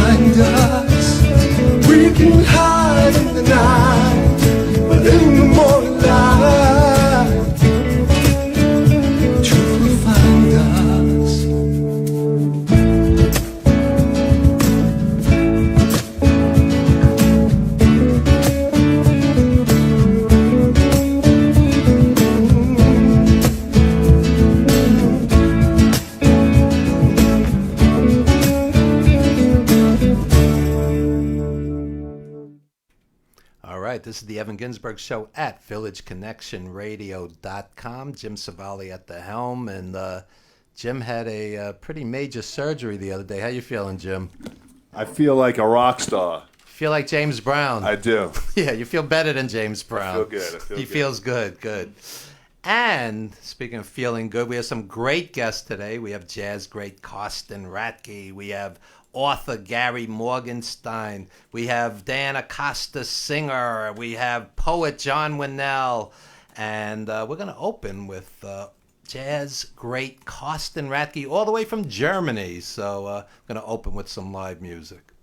find us. We can hide in the night, but in the morning light, truth will find us. This is the Evan Ginzburg Show at VillageConnectionRadio.com. Jim Savali at the helm, and Jim had a pretty major surgery the other day. How you feeling, Jim? I feel like a rock star. Feel like James Brown? I do. Yeah, you feel better than James Brown. I feel good. He feels good. And speaking of feeling good, we have some great guests today. We have jazz great Karsten Ratke. We have author Gary Morgenstein. We have Dan Acosta, singer. We have poet John Winnell. And we're going to open with jazz great Karsten Ratke, all the way from Germany. So I'm going to open with some live music.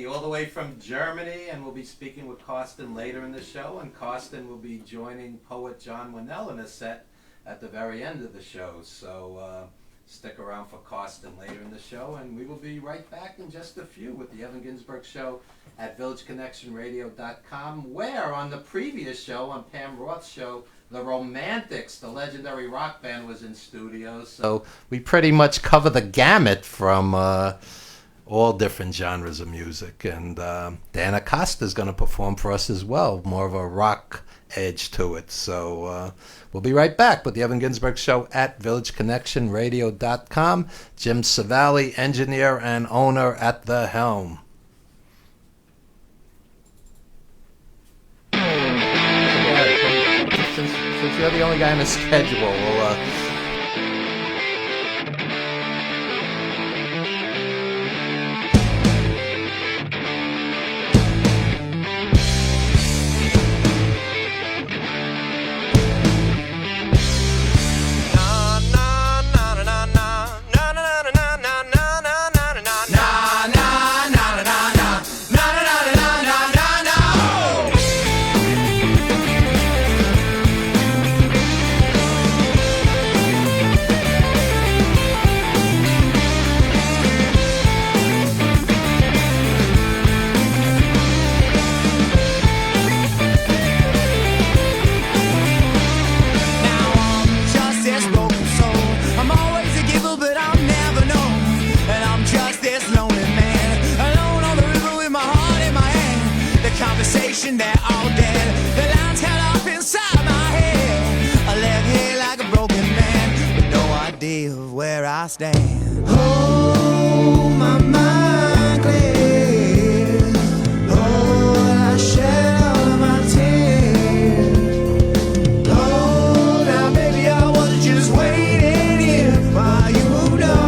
All the way from Germany, and we'll be speaking with Carsten later in the show, and Carsten will be joining poet John Winnell in a set at the very end of the show, so stick around for Carsten later in the show, and we will be right back in just a few with the Evan Ginzburg Show at villageconnectionradio.com, where on the previous show, on Pam Roth's show, the Romantics, the legendary rock band, was in studio, so we pretty much cover the gamut from all different genres of music, and Dan Acosta is going to perform for us as well, more of a rock edge to it. So we'll be right back with the Evan Ginzburg Show at villageconnectionradio.com. Jim Savali, engineer and owner, at the helm. Since you're the only guy on the schedule, we'll stand. Oh, my mind clears. Lord, I shed all of my tears. Oh, now baby, I was just waiting here while you moved on.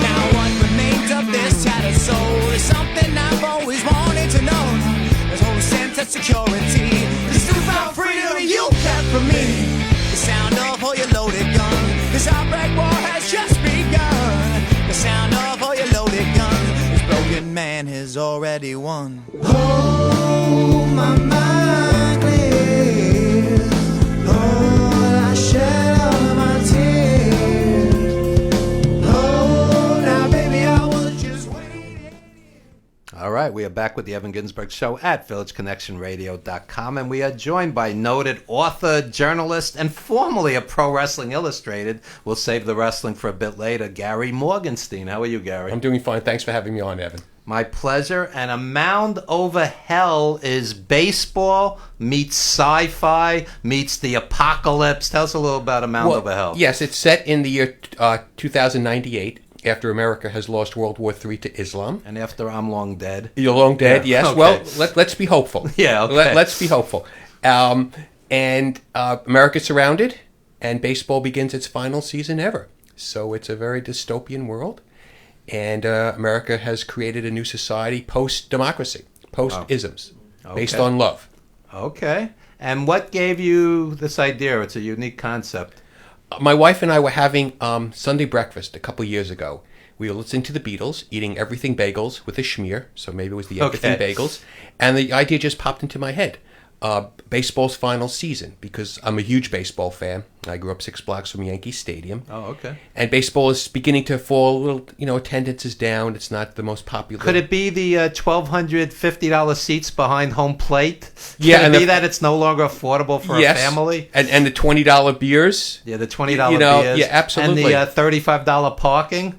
Now what remains of this tattered soul is something I've always wanted to know. This whole sense of security, this newfound freedom you kept from me. The sound of all your loaded gun, this outbreak war has just begun. The sound of all your loaded gun, this broken man has already won. Oh, my mind clears. Lord, I shed all of my tears. Oh, now baby, I was just waiting. All right, we are back with the Evan Ginzburg Show at villageconnectionradio.com, and we are joined by noted author, journalist, and formerly of Pro Wrestling Illustrated. We'll save the wrestling for a bit later, Gary Morgenstein. How are you, Gary? I'm doing fine. Thanks for having me on, Evan. My pleasure. And A Mound Over Hell is baseball meets sci-fi meets the apocalypse. Tell us a little about A Mound Over Hell. Yes, it's set in the year 2098, after America has lost World War III to Islam. And after I'm long dead. You're long dead, Yeah, yes. okay. Well, let's be hopeful. Yeah, okay. Let's be hopeful. And America's surrounded, and baseball begins its final season ever. So it's a very dystopian world. And America has created a new society post-democracy, post-isms, based Okay. on love. Okay. And what gave you this idea? It's a unique concept. My wife and I were having Sunday breakfast a couple years ago. We were listening to the Beatles, eating everything bagels with a schmear, so maybe it was the everything Okay. bagels. And the idea just popped into my head. Baseball's final season, because I'm a huge baseball fan. I grew up 6 blocks from Yankee Stadium. Oh, okay. And baseball is beginning to fall a little, attendance is down. It's not the most popular. Could it be the $1,250 seats behind home plate? Yeah, Could and it be the- that it's no longer affordable for a family? And the $20 beers. Yeah, the $20 You know, beers. yeah, absolutely. And the $35 parking.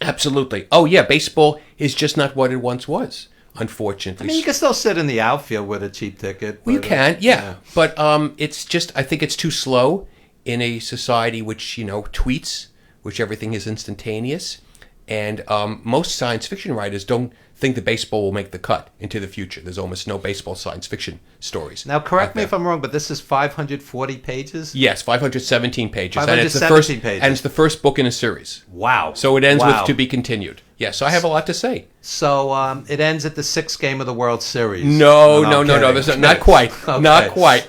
Absolutely. Oh, yeah, baseball is just not what it once was, unfortunately. I mean, you can still sit in the outfield with a cheap ticket. Well, you but, can, yeah. But it's just, I think it's too slow in a society which, tweets, which everything is instantaneous. And most science fiction writers don't think that baseball will make the cut into the future. There's almost no baseball science fiction stories. Now, correct out me there. if I'm wrong, but this is 540 pages? Yes, 517 pages. 517 pages. And it's the first book in a series. Wow. So it ends Wow. with to be continued. Yes, so I have a lot to say. So it ends at the 6th game of the World Series. No. I'm There's kidding. not quite, Okay.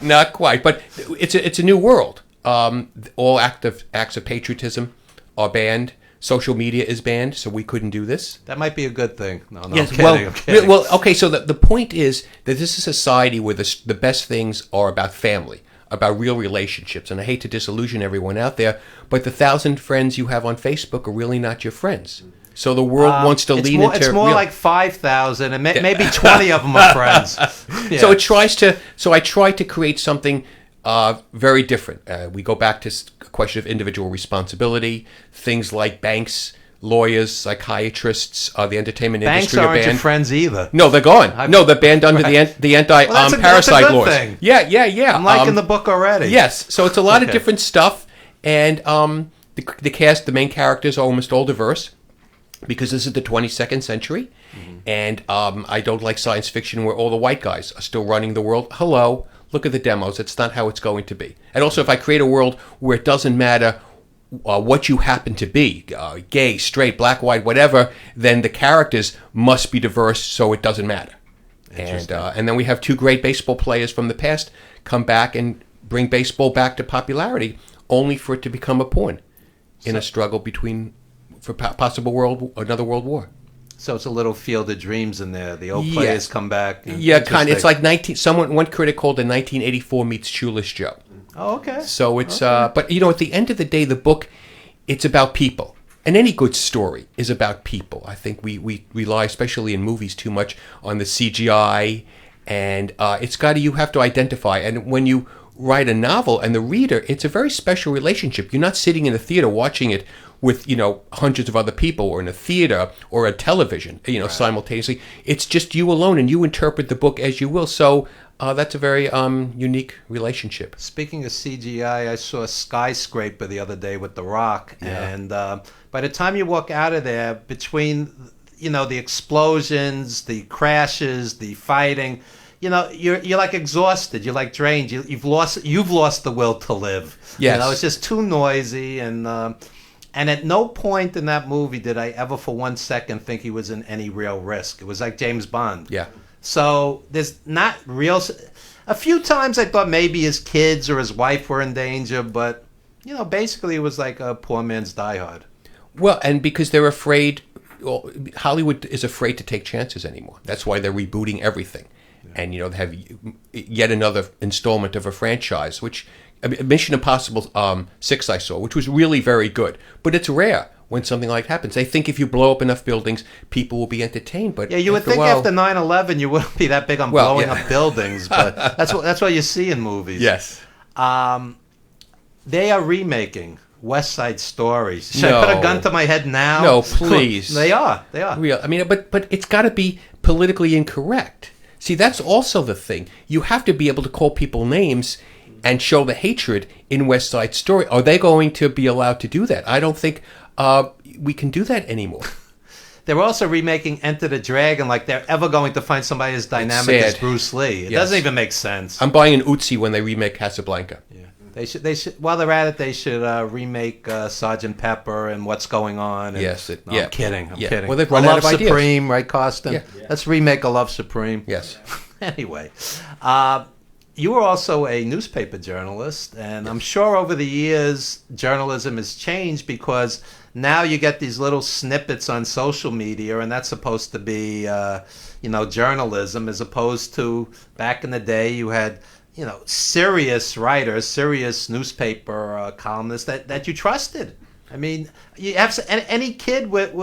not quite. But it's a new world. All acts of patriotism are banned. Social media is banned, so we couldn't do this. That might be a good thing. No, Yes, I'm kidding. I'm kidding. well, okay. So the point is that this is a society where the best things are about family, about real relationships. And I hate to disillusion everyone out there, but the 1,000 friends you have on Facebook are really not your friends. So the world wants to lean into It's more real- like 5,000, and maybe 20 of them are friends. Yeah. So I try to create something very different. We go back to a question of individual responsibility. Things like banks, lawyers, psychiatrists, the entertainment Banks industry are aren't banned. your friends either. No, they're gone. No, they're banned under the anti Well, that's a parasite good laws. thing. Yeah. I'm liking the book already. Yes, so it's a lot of Okay. different stuff, and the main characters are almost all diverse, because this is the 22nd century, and I don't like science fiction where all the white guys are still running the world. Hello, look at the demos. It's not how it's going to be. And also, if I create a world where it doesn't matter what you happen to be, gay, straight, black, white, whatever, then the characters must be diverse, so it doesn't matter. And then we have 2 great baseball players from the past come back and bring baseball back to popularity, only for it to become a pawn in a struggle for possible another world war. So it's a little Field of Dreams in there. The old Yeah. players come back. Yeah, kind of. It's like one critic called it 1984 meets Shoeless Joe. Oh, okay. So it's, but at the end of the day, the book, it's about people. And any good story is about people. I think we rely, especially in movies, too much on the CGI and you have to identify. And when you write a novel and the reader, it's a very special relationship. You're not sitting in a theater watching it with hundreds of other people, or in a theater or a television, simultaneously. It's just you alone, and you interpret the book as you will. So that's a very unique relationship. Speaking of CGI, I saw a skyscraper the other day with The Rock, and by the time you walk out of there, between the explosions, the crashes, the fighting, you're like exhausted, you're like drained, you've lost the will to live. Yes. It's just too noisy, and at no point in that movie did I ever for 1 second think he was in any real risk. It was like James Bond. Yeah. So there's not real. A few times I thought maybe his kids or his wife were in danger, but basically it was like a poor man's Die Hard. Well, and because they're afraid, Hollywood is afraid to take chances anymore. That's why they're rebooting everything, and they have yet another installment of a franchise, which Mission Impossible 6 I saw, which was really very good, but it's rare when something like that happens. They think if you blow up enough buildings, people will be entertained. But yeah, you would think after 9/11 you wouldn't be that big on blowing up buildings, but that's what you see in movies. Yes. They are remaking West Side Story. Should I put a gun to my head now? No, please. They are. Real. I mean, but it's got to be politically incorrect. See, that's also the thing. You have to be able to call people names and show the hatred in West Side Story. Are they going to be allowed to do that? I don't think we can do that anymore. They're also remaking Enter the Dragon, like they're ever going to find somebody as dynamic as Bruce Lee. It doesn't even make sense. I'm buying an Uzi when they remake Casablanca. Yeah. They should. While they're at it, they should remake Sgt. Pepper and What's Going On. And, I'm kidding. I'm kidding. Well, they've run out of ideas. Supreme, right, Costin? Yeah. Let's remake A Love Supreme. Yes. Anyway, you were also a newspaper journalist, and I'm sure over the years journalism has changed, because now you get these little snippets on social media, and that's supposed to be, journalism, as opposed to back in the day you had, serious writers, serious newspaper columnists that you trusted. I mean, you have any kid with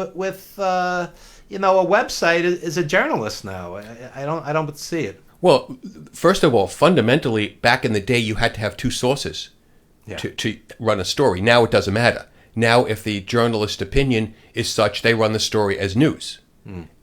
a website is a journalist now. I don't see it. Well, first of all, fundamentally, back in the day, you had to have two sources to run a story. Now it doesn't matter. Now, if the journalist's opinion is such, they run the story as news.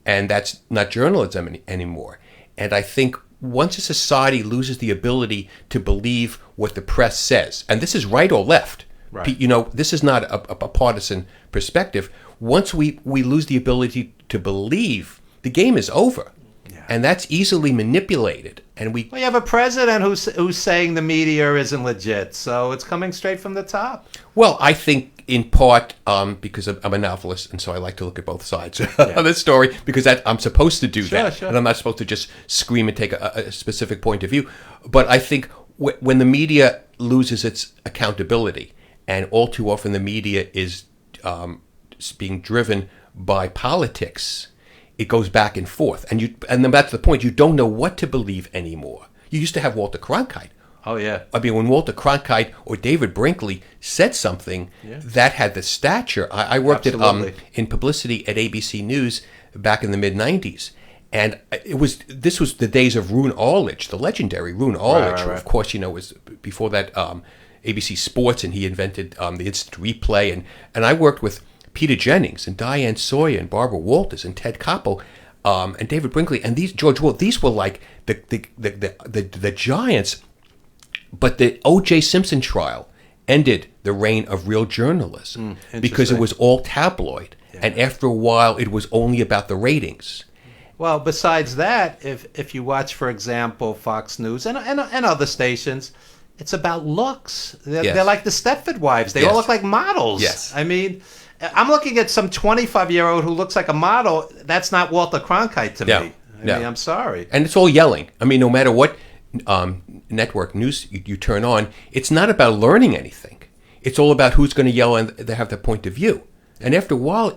And that's not journalism anymore. And I think once a society loses the ability to believe what the press says, and this is right or left, right. This is not a partisan perspective. Once we lose the ability to believe, the game is over. And that's easily manipulated. And we have a president who's saying the media isn't legit, so it's coming straight from the top. Well, I think in part because I'm a novelist, and so I like to look at both sides of the story, because I'm supposed to do that. Sure. And I'm not supposed to just scream and take a specific point of view. But I think when the media loses its accountability, and all too often the media is being driven by politics, it goes back and forth, and then that's the point. You don't know what to believe anymore. You used to have Walter Cronkite. Oh yeah. I mean, when Walter Cronkite or David Brinkley said something that had the stature. I worked in publicity at ABC News back in the mid '90s, and this was the days of Roone Arledge, the legendary Roone Arledge, who, of course, was before that ABC Sports, and he invented the instant replay, and I worked with Peter Jennings and Diane Sawyer and Barbara Walters and Ted Koppel and David Brinkley and George Will. These were like the giants. But the O.J. Simpson trial ended the reign of real journalism because it was all tabloid, and after a while, it was only about the ratings. Well, besides that, if you watch, for example, Fox News and other stations, it's about looks. They're like the Stepford Wives. They all look like models. Yes. I mean, I'm looking at some 25-year-old who looks like a model. That's not Walter Cronkite to me. I mean, I'm sorry. And it's all yelling. I mean, no matter what network news you turn on, it's not about learning anything. It's all about who's going to yell and they have their point of view. And after a while,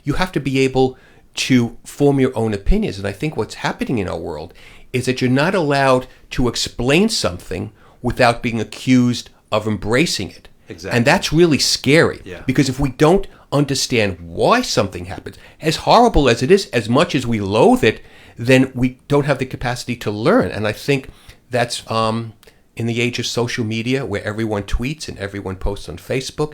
you have to be able to form your own opinions. And I think what's happening in our world is that you're not allowed to explain something without being accused of embracing it. Exactly. And that's really scary. Yeah. Because if we don't understand why something happens. As horrible as it is, as much as we loathe it, then we don't have the capacity to learn. And I think that's in the age of social media, where everyone tweets and everyone posts on Facebook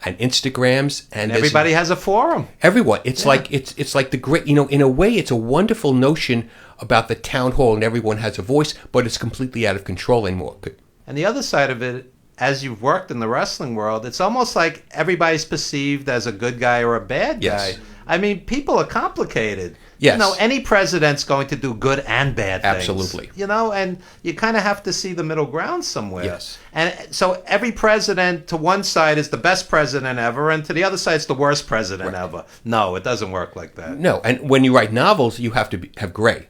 and Instagrams, and Everybody has a forum. everyone. It's like it's like the great, in a way, it's a wonderful notion about the town hall, and everyone has a voice, but it's completely out of control anymore. And the other side of it, as you've worked in the wrestling world, it's almost like everybody's perceived as a good guy or a bad guy. Yes. I mean, people are complicated. Yes. Any president's going to do good and bad things. Absolutely. And you kind of have to see the middle ground somewhere. Yes. And so every president to one side is the best president ever, and to the other side is the worst president ever. No, it doesn't work like that. No, and when you write novels, you have to have gray.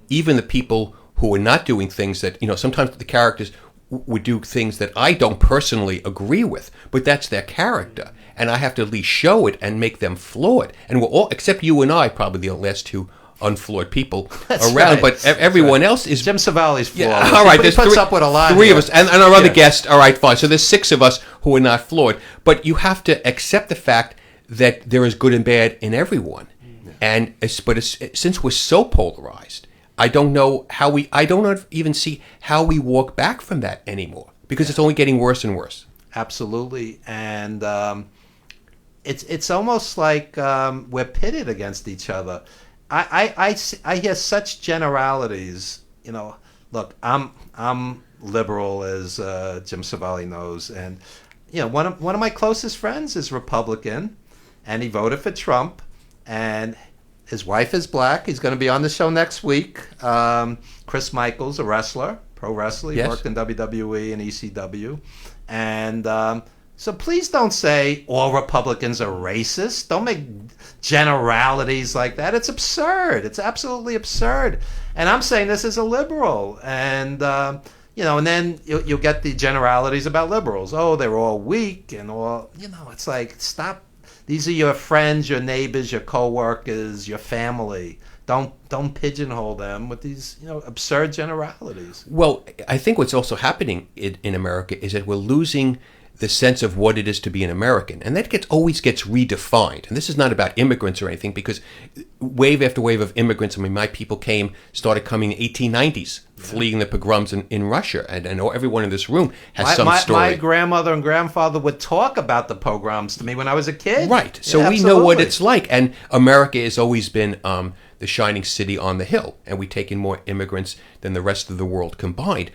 Even the people who are not doing things that, sometimes the characters would do things that I don't personally agree with, but that's their character. And I have to at least show it and make them flawed. And we're all, except you and I, probably the last two unflawed people That's around, right. but everyone else is... Jim Savali's flawless. all right, He there's puts up with a lot. three of here. us, and our other Yeah. guest. All right, fine. So there's six of us who are not flawed, but you have to accept the fact that there is good and bad in everyone. And since we're so polarized, I don't know how I don't even see how we walk back from that anymore, because it's only getting worse and worse. Absolutely, and it's almost like we're pitted against each other. I hear such generalities. Look, I'm liberal, as Jim Savali knows, and one of my closest friends is Republican, and he voted for Trump, and his wife is black. He's going to be on the show next week. Chris Michaels, a wrestler, pro wrestler. He Yes. worked in WWE and ECW. And so please don't say all Republicans are racist. Don't make generalities like that. It's absurd. It's absolutely absurd. And I'm saying this as a liberal. And, and then you'll get the generalities about liberals. Oh, they're all weak and all, it's like, stop. These are your friends, your neighbors, your coworkers, your family. Don't pigeonhole them with these absurd generalities. Well, I think what's also happening in America is that we're losing the sense of what it is to be an American, and that always gets redefined. And this is not about immigrants or anything, because wave after wave of immigrants. I mean, my people started coming in the 1890s, fleeing the pogroms in Russia, and I know everyone in this room has some story. My grandmother and grandfather would talk about the pogroms to me when I was a kid. Right. So Yeah, we know what absolutely. it's like, and America has always been the shining city on the hill, and we take in more immigrants than the rest of the world combined.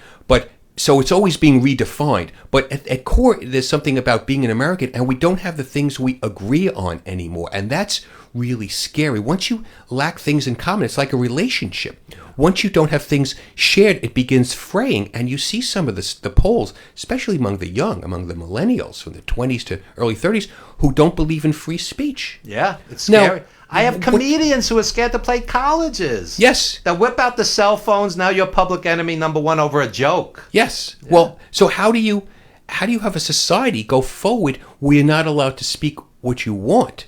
So it's always being redefined. But at core, there's something about being an American, and we don't have the things we agree on anymore. And that's really scary. Once you lack things in common, it's like a relationship. Once you don't have things shared, it begins fraying. And you see some of the polls, especially among the young, among the millennials from the 20s to early 30s, who don't believe in free speech. Yeah, it's Now, scary. I have comedians who are scared to play colleges. Yes. They'll whip out the cell phones. Now you're public enemy number one over a joke. Yes. Well, so how do you have a society go forward where you're not allowed to speak what you want?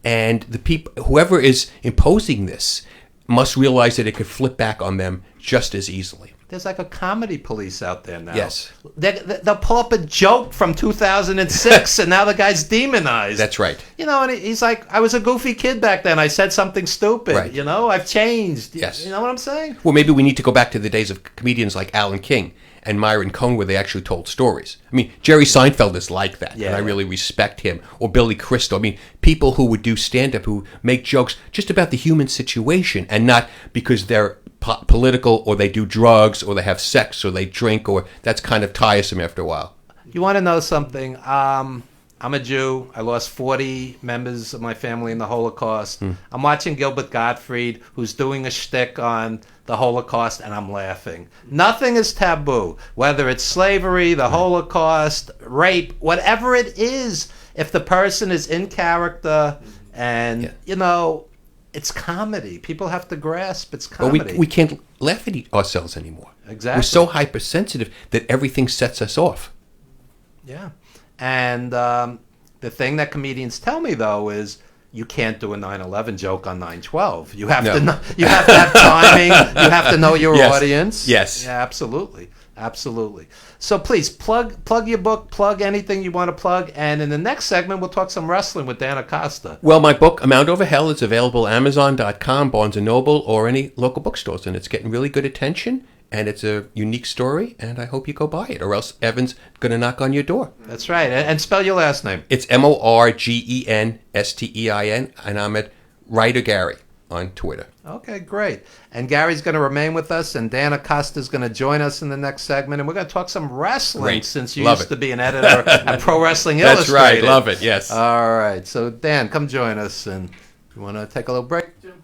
And the people, whoever is imposing this, must realize that it could flip back on them just as easily. There's like a comedy police out there now. Yes. They'll pull up a joke from 2006, and now the guy's demonized. That's right. And he's like, I was a goofy kid back then. I said something stupid. Right. I've changed. Yes. You know what I'm saying? Well, maybe we need to go back to the days of comedians like Alan King and Myron Cohn, where they actually told stories. I mean, Jerry Seinfeld is like that, and I really respect him. Or Billy Crystal. I mean, people who would do stand-up, who make jokes just about the human situation, and not because they're political, or they do drugs, or they have sex, or they drink, or that's kind of tiresome after a while. You want to know something? I'm a Jew. I lost 40 members of my family in the Holocaust. I'm watching Gilbert Gottfried, who's doing a shtick on the Holocaust, and I'm laughing. Nothing is taboo, whether it's slavery, the Holocaust, rape, whatever it is. If the person is in character, and it's comedy. People have to grasp it's comedy. But we can't laugh at ourselves anymore. Exactly. We're so hypersensitive that everything sets us off. Yeah. And the thing that comedians tell me, though, is you can't do a 9/11 joke on 9/12. You have to have timing. You have to know your Yes. audience. Yes. Yeah, absolutely. Absolutely. So please plug your book, plug anything you want to plug, and in the next segment we'll talk some wrestling with Dan Acosta. Well, my book, Amount Over Hell, is available Amazon.com, Barnes & Noble, or any local bookstores, and it's getting really good attention, and it's a unique story, and I hope you go buy it, or else Evan's going to knock on your door. That's right. And spell your last name. It's Morgenstein, and I'm at Writer Gary on Twitter. Okay, great. And Gary's going to remain with us, and Dan Acosta is going to join us in the next segment, and we're going to talk some wrestling, Great. since you Love used it. to be an editor at Pro Wrestling That's Illustrated. right. Love it. Yes. All right. So, Dan, come join us, and you want to take a little break, Jim?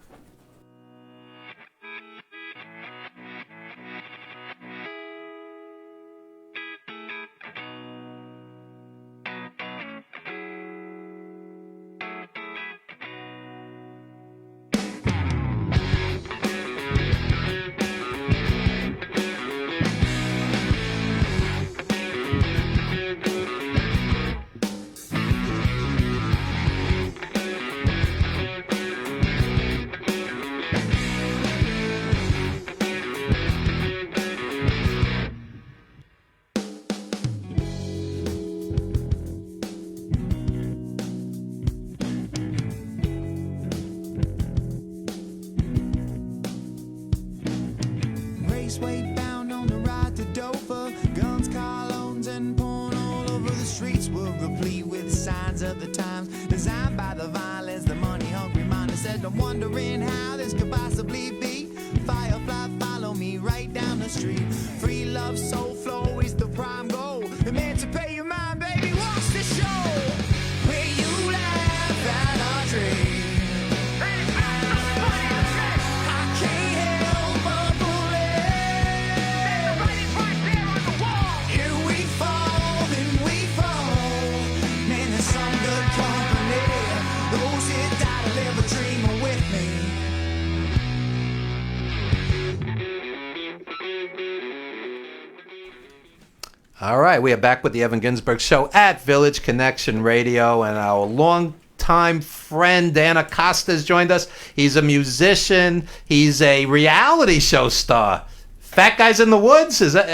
Raceway bound on the ride to Dover. Guns, colognes, and porn all over the streets were replete with signs of the times, designed by the violence, the money-hungry minded said, I'm wondering how this could possibly be. Firefly, follow me right down the street. Free love, soul flow is the prime goal. Emancipate your mind, baby, watch the show. Where you laugh at our dreams. I can't help but believe. Here we fall, then we fall. Man, there's some good company. Those here die to live a dream with me. All right, we are back with the Evan Ginzburg Show at Village Connection Radio, and our longtime friend Dan Acosta has joined us. He's a musician. He's a reality show star. Fat Guys in the Woods, is that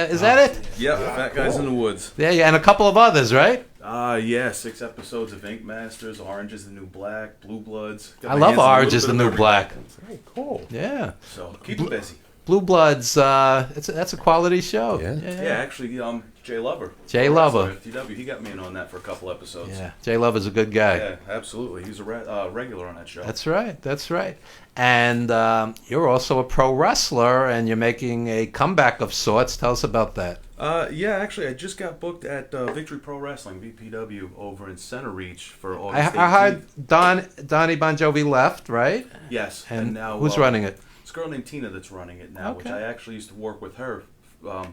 it? Yep, Fat Guys in the Woods. Yeah, and a couple of others, right? Yeah, 6 episodes of Ink Masters, Orange is the New Black, Blue Bloods. Got I my love hands on a Orange little is bit the of New everything. Black. Very cool. Yeah. So keep them busy. Blue Bloods, that's a quality show. Yeah. Yeah, actually, Jay Lover. Jay Lover. At TW, he got me in on that for a couple episodes. Yeah, Jay Love is a good guy. Yeah, absolutely. He's a regular on that show. That's right. That's right. And you're also a pro wrestler, and you're making a comeback of sorts. Tell us about that. Yeah, actually, I just got booked at Victory Pro Wrestling, VPW, over in Center Reach for I August 18th. heard Donnie Bon Jovi left, right? Yes. And now who's running it? It's a girl named Tina that's running it now, which Okay. I actually used to work with her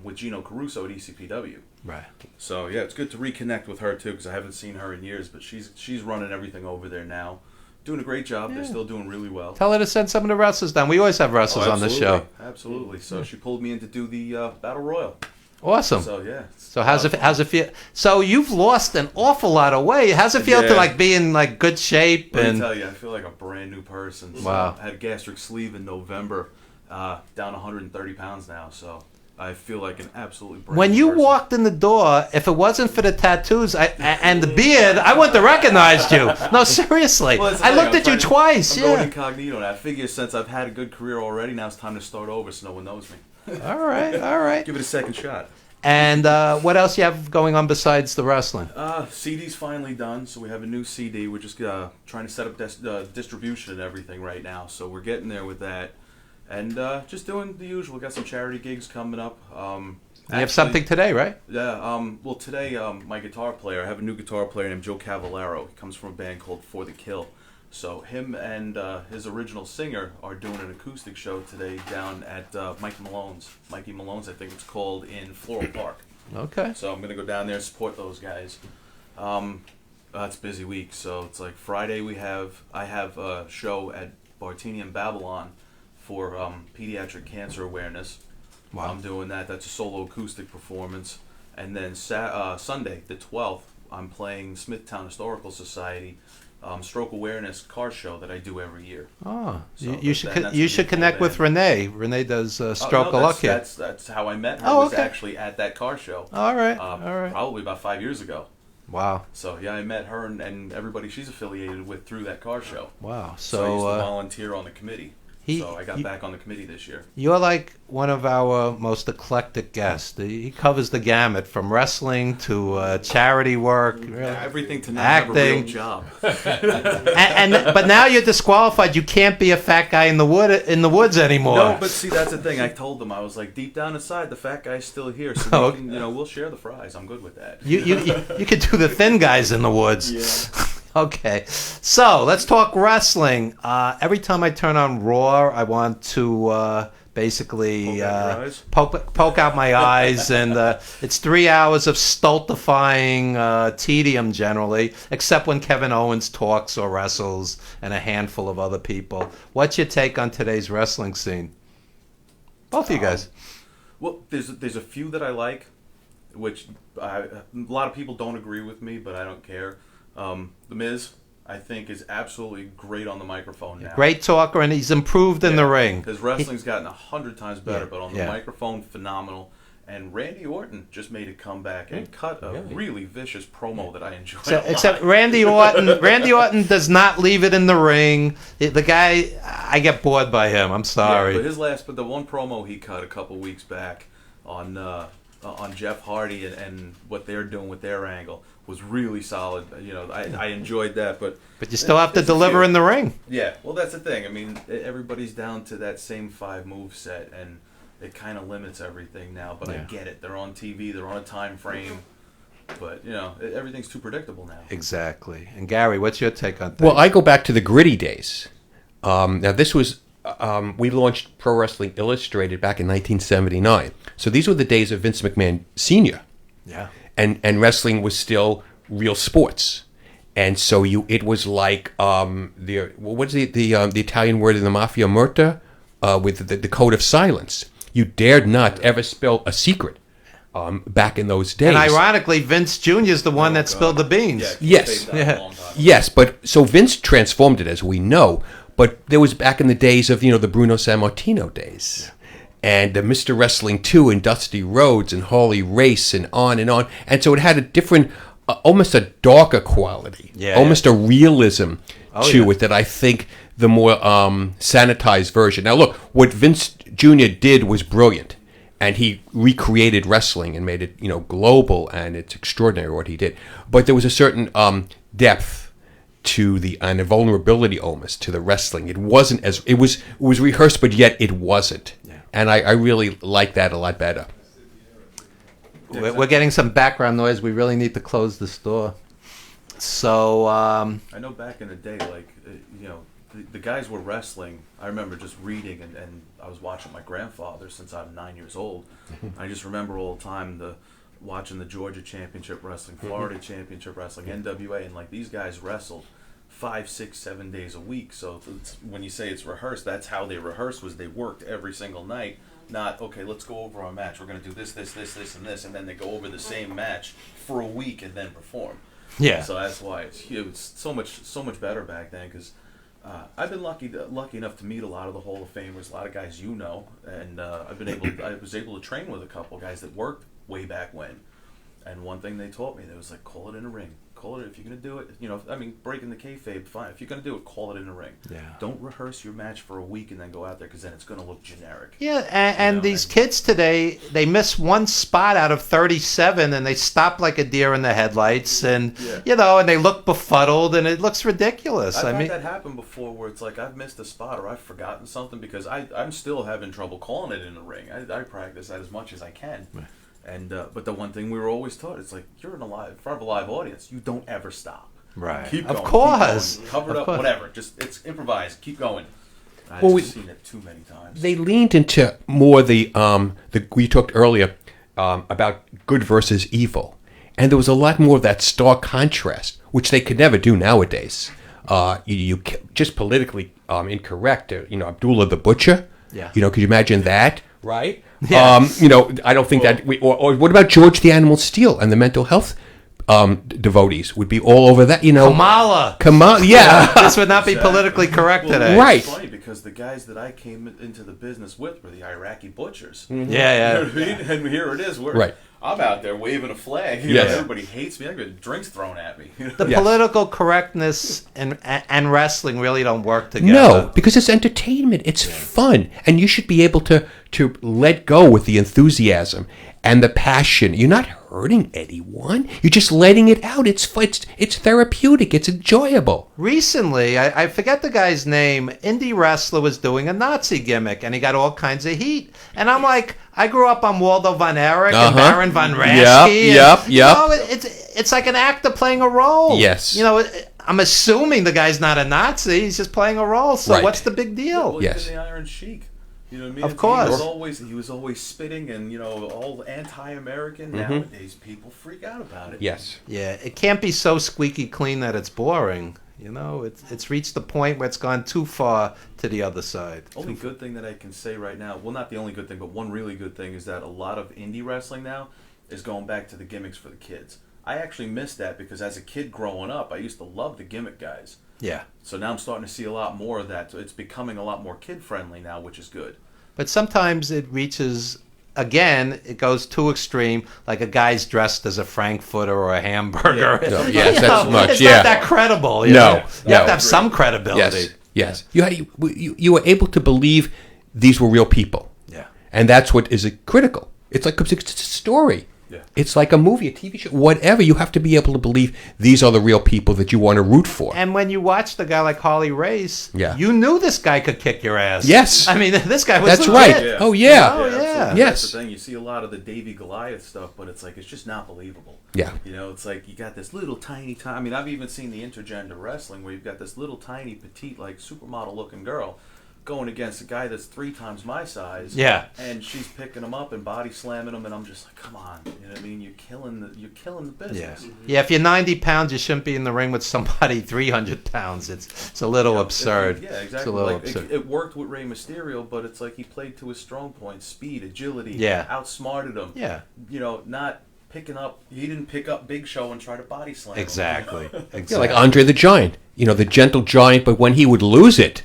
with Gino Caruso at ECPW. Right. So yeah, it's good to reconnect with her too, because I haven't seen her in years. But she's running everything over there now, doing a great job. They're still doing really well. Tell her to send some of the wrestlers down. We always have wrestlers on the show. Absolutely. So she pulled me in to do the Battle Royal. Awesome. So yeah. So how's it feel? So you've lost an awful lot of weight. How's it feel to Yeah. be in good shape? Let me And tell you, I feel like a brand new person. So Wow. I had a gastric sleeve in November, down 130 pounds now. So I feel like an absolutely brand when new you person. walked in the door, if it wasn't for the tattoos and the beard, I wouldn't have recognized you. No, seriously. Well, that's the I thing, looked I'm at you trying to- twice. I'm going Yeah. incognito, and I figure since I've had a good career already, now it's time to start over so no one knows me. All right. All right. Give it a second shot. And what else you have going on besides the wrestling? CD's finally done, so we have a new CD. We're just trying to set up distribution and everything right now, so we're getting there with that. And just doing the usual. Got some charity gigs coming up. You have something today, right? Yeah, well, today, my guitar player, I have a new guitar player named Joe Cavallaro. He comes from a band called For the Kill. So him and his original singer are doing an acoustic show today down at Mikey Malone's, I think it's called, in Floral Park. Okay. So I'm going to go down there and support those guys. It's a busy week, so it's like Friday I have a show at Bartini in Babylon for pediatric cancer awareness. Wow. I'm doing that. That's a solo acoustic performance. And then Sunday, the 12th, I'm playing Smithtown Historical Society stroke awareness car show that I do every year. Oh, So you should connect with Renee. Renee does Stroke no, of Luck here. that's how I met her. Oh, Was okay. actually at that car show. All right, Probably about 5 years ago. Wow, So yeah, I met her and everybody she's affiliated with through that car show. wow. So I used So to volunteer on the committee. So I got back on the committee this year. you're like one of our most eclectic guests. He covers the gamut from wrestling to charity work, Everything to now have a real acting. job. But now you're disqualified. You can't be a fat guy in the woods anymore. No, but see, that's the thing. I told them, I was like, deep down inside, the fat guy's still here, so Oh, we can, we'll share the fries. I'm good with that. you could do the thin guys in the woods. Yeah. Okay, so let's talk wrestling. Every time I turn on Raw, I want to basically Poke out your eyes? poke out my eyes, and it's 3 hours of stultifying tedium generally, except when Kevin Owens talks or wrestles, and a handful of other people. What's your take on today's wrestling scene? Both of you guys. Well, there's a few that I like, which a lot of people don't agree with me, but I don't care. The Miz, I think, is absolutely great on the microphone now. Great talker, and he's improved in the ring. His wrestling's gotten 100 times better, Yeah, but on the yeah. microphone, phenomenal. And Randy Orton just made a comeback and cut a really vicious promo that I enjoyed. Except Randy Orton does not leave it in the ring. The guy, I get bored by him. I'm sorry. Yeah, but the one promo he cut a couple weeks back on Jeff Hardy and what they're doing with their angle was really solid. I enjoyed that, but But you still have to there's a deliver few. in the ring. Yeah, well, that's the thing. I mean, everybody's down to that same 5 move set, and it kind of limits everything now. But I Yeah. get it. They're on TV. They're on a time frame. But everything's too predictable now. Exactly. And Gary, what's your take on things? Well, I go back to the gritty days. Now, this was, we launched Pro Wrestling Illustrated back in 1979. So these were the days of Vince McMahon Sr. Yeah. And wrestling was still real sports. And so it was like, what's the Italian word in the mafia, murta, with the code of silence. You dared not ever spill a secret back in those days. And ironically, Vince Jr. is the one that spilled the beans. Yeah, Yes. saved that a long time. Yes, but so Vince transformed it, as we know. But there was back in the days of the Bruno Sammartino days, and Mr. Wrestling 2 and Dusty Rhodes and Harley Race and on, and so it had a different, almost a darker quality, almost a realism to it that I think the more sanitized version. Now look, what Vince Jr. did was brilliant. And he recreated wrestling and made it, global, and it's extraordinary what he did. But there was a certain depth to and a vulnerability almost to the wrestling. It wasn't it was rehearsed, but yet it wasn't. Yeah. And I really like that a lot better. We're getting some background noise. We really need to close this door. So, I know back in the day, like, the guys were wrestling. I remember just reading, and I was watching my grandfather since I'm 9 years old. I just remember all the time watching the Georgia Championship Wrestling, Florida Championship Wrestling, NWA, and like these guys wrestled 5, 6, 7 days a week. So when you say it's rehearsed, that's how they rehearsed. Was they worked every single night. Not, okay, let's go over our match. We're going to do this, this, this, this, and this, and then they go over the same match for a week and then perform. yeah. So that's why it was so much better back then. Because I've been lucky enough to meet a lot of the Hall of Famers, a lot of guys and I was able to train with a couple guys that worked way back when. And one thing they taught me, they was like, call it in the ring. Call it if you're gonna do it. Breaking the kayfabe, fine. If you're gonna do it, call it in the ring. Yeah. Don't rehearse your match for a week and then go out there, because then it's gonna look generic. Yeah, and these kids today, they miss one spot out of 37, and they stop like a deer in the headlights, and and they look befuddled, and it looks ridiculous. I've had that happen before, where it's like I've missed a spot or I've forgotten something, because I'm still having trouble calling it in the ring. I practice that as much as I can. Right. And but the one thing we were always taught, it's like, you're in front of a live audience, you don't ever stop. Right. Keep going. Of course. Keep going. Cover it up, whatever. Just it's improvised. Keep going. I've seen it too many times. They leaned into more the we talked earlier about good versus evil, and there was a lot more of that stark contrast, which they could never do nowadays. You just politically incorrect. Abdullah the Butcher. Yeah. Could you imagine that? Right. Yeah. I don't think that. Or what about George the Animal Steel and the mental health devotees would be all over that. Kamala. Yeah. This would not be politically correct today. Right. It's funny because the guys that I came into the business with were the Iraqi butchers. Yeah, You know yeah. what I mean? And here it is. Right. I'm out there waving a flag. You Yes. know, everybody hates me. I get drinks thrown at me. The Yes. political correctness and wrestling really don't work together. No, because it's entertainment. It's fun, and you should be able to let go with the enthusiasm and the passion. You're not hurting anyone. You're just letting it out. It's therapeutic. It's enjoyable. Recently, I forget the guy's name, indie wrestler was doing a Nazi gimmick, and he got all kinds of heat. And I'm like, I grew up on Waldo von Erich and Baron von Raschke. Yep. You know, it's like an actor playing a role. Yes. You know, I'm assuming the guy's not a Nazi. He's just playing a role. So Right. what's the big deal? Well, Yes. even the Iron Sheik. You know what I mean? Of course. He was always spitting and, all anti-American. Nowadays, people freak out about it. Yes. Yeah, it can't be so squeaky clean that it's boring. You know, it's reached the point where it's gone too far to the other side. Only good thing that I can say right now, well, not the only good thing, but one really good thing is that a lot of indie wrestling now is going back to the gimmicks for the kids. I actually missed that because as a kid growing up, I used to love the gimmick guys. Yeah. So now I'm starting to see a lot more of that. So it's becoming a lot more kid-friendly now, which is good. But sometimes it reaches, again, it goes too extreme, like a guy's dressed as a Frankfurter or a hamburger. No, yes, that's much, It's yeah. not that credible. No, You have no. to have some credibility. Yes. You were able to believe these were real people. Yeah. And that's what is critical. It's like it's a story. Yeah. It's like a movie, a TV show, whatever. You have to be able to believe these are the real people that you want to root for. And when you watched a guy like Harley Race, Yeah. you knew this guy could kick your ass. Yes. I mean, this guy was That's legit. right. Oh, yeah. Oh, yeah. absolutely. Yes. That's the thing. You see a lot of the Davy Goliath stuff, but it's like, it's just not believable. Yeah. It's like you got this little tiny, I mean, I've even seen the intergender wrestling where you've got this little tiny, petite, like supermodel looking girl going against a guy that's 3 times my size. Yeah. And she's picking him up and body slamming him, and I'm just like, come on. You know what I mean? You're killing the Yeah. business. Yeah, if you're 90 pounds, you shouldn't be in the ring with somebody 300 pounds. It's a little absurd. Yeah, exactly. It's a little Like, absurd. it worked with Rey Mysterio, but it's like he played to his strong points: speed, agility. Yeah. Outsmarted him. Yeah. Not picking up. He didn't pick up Big Show and try to body slam him. Exactly. Yeah, like Andre the Giant. The gentle giant, but when he would lose it,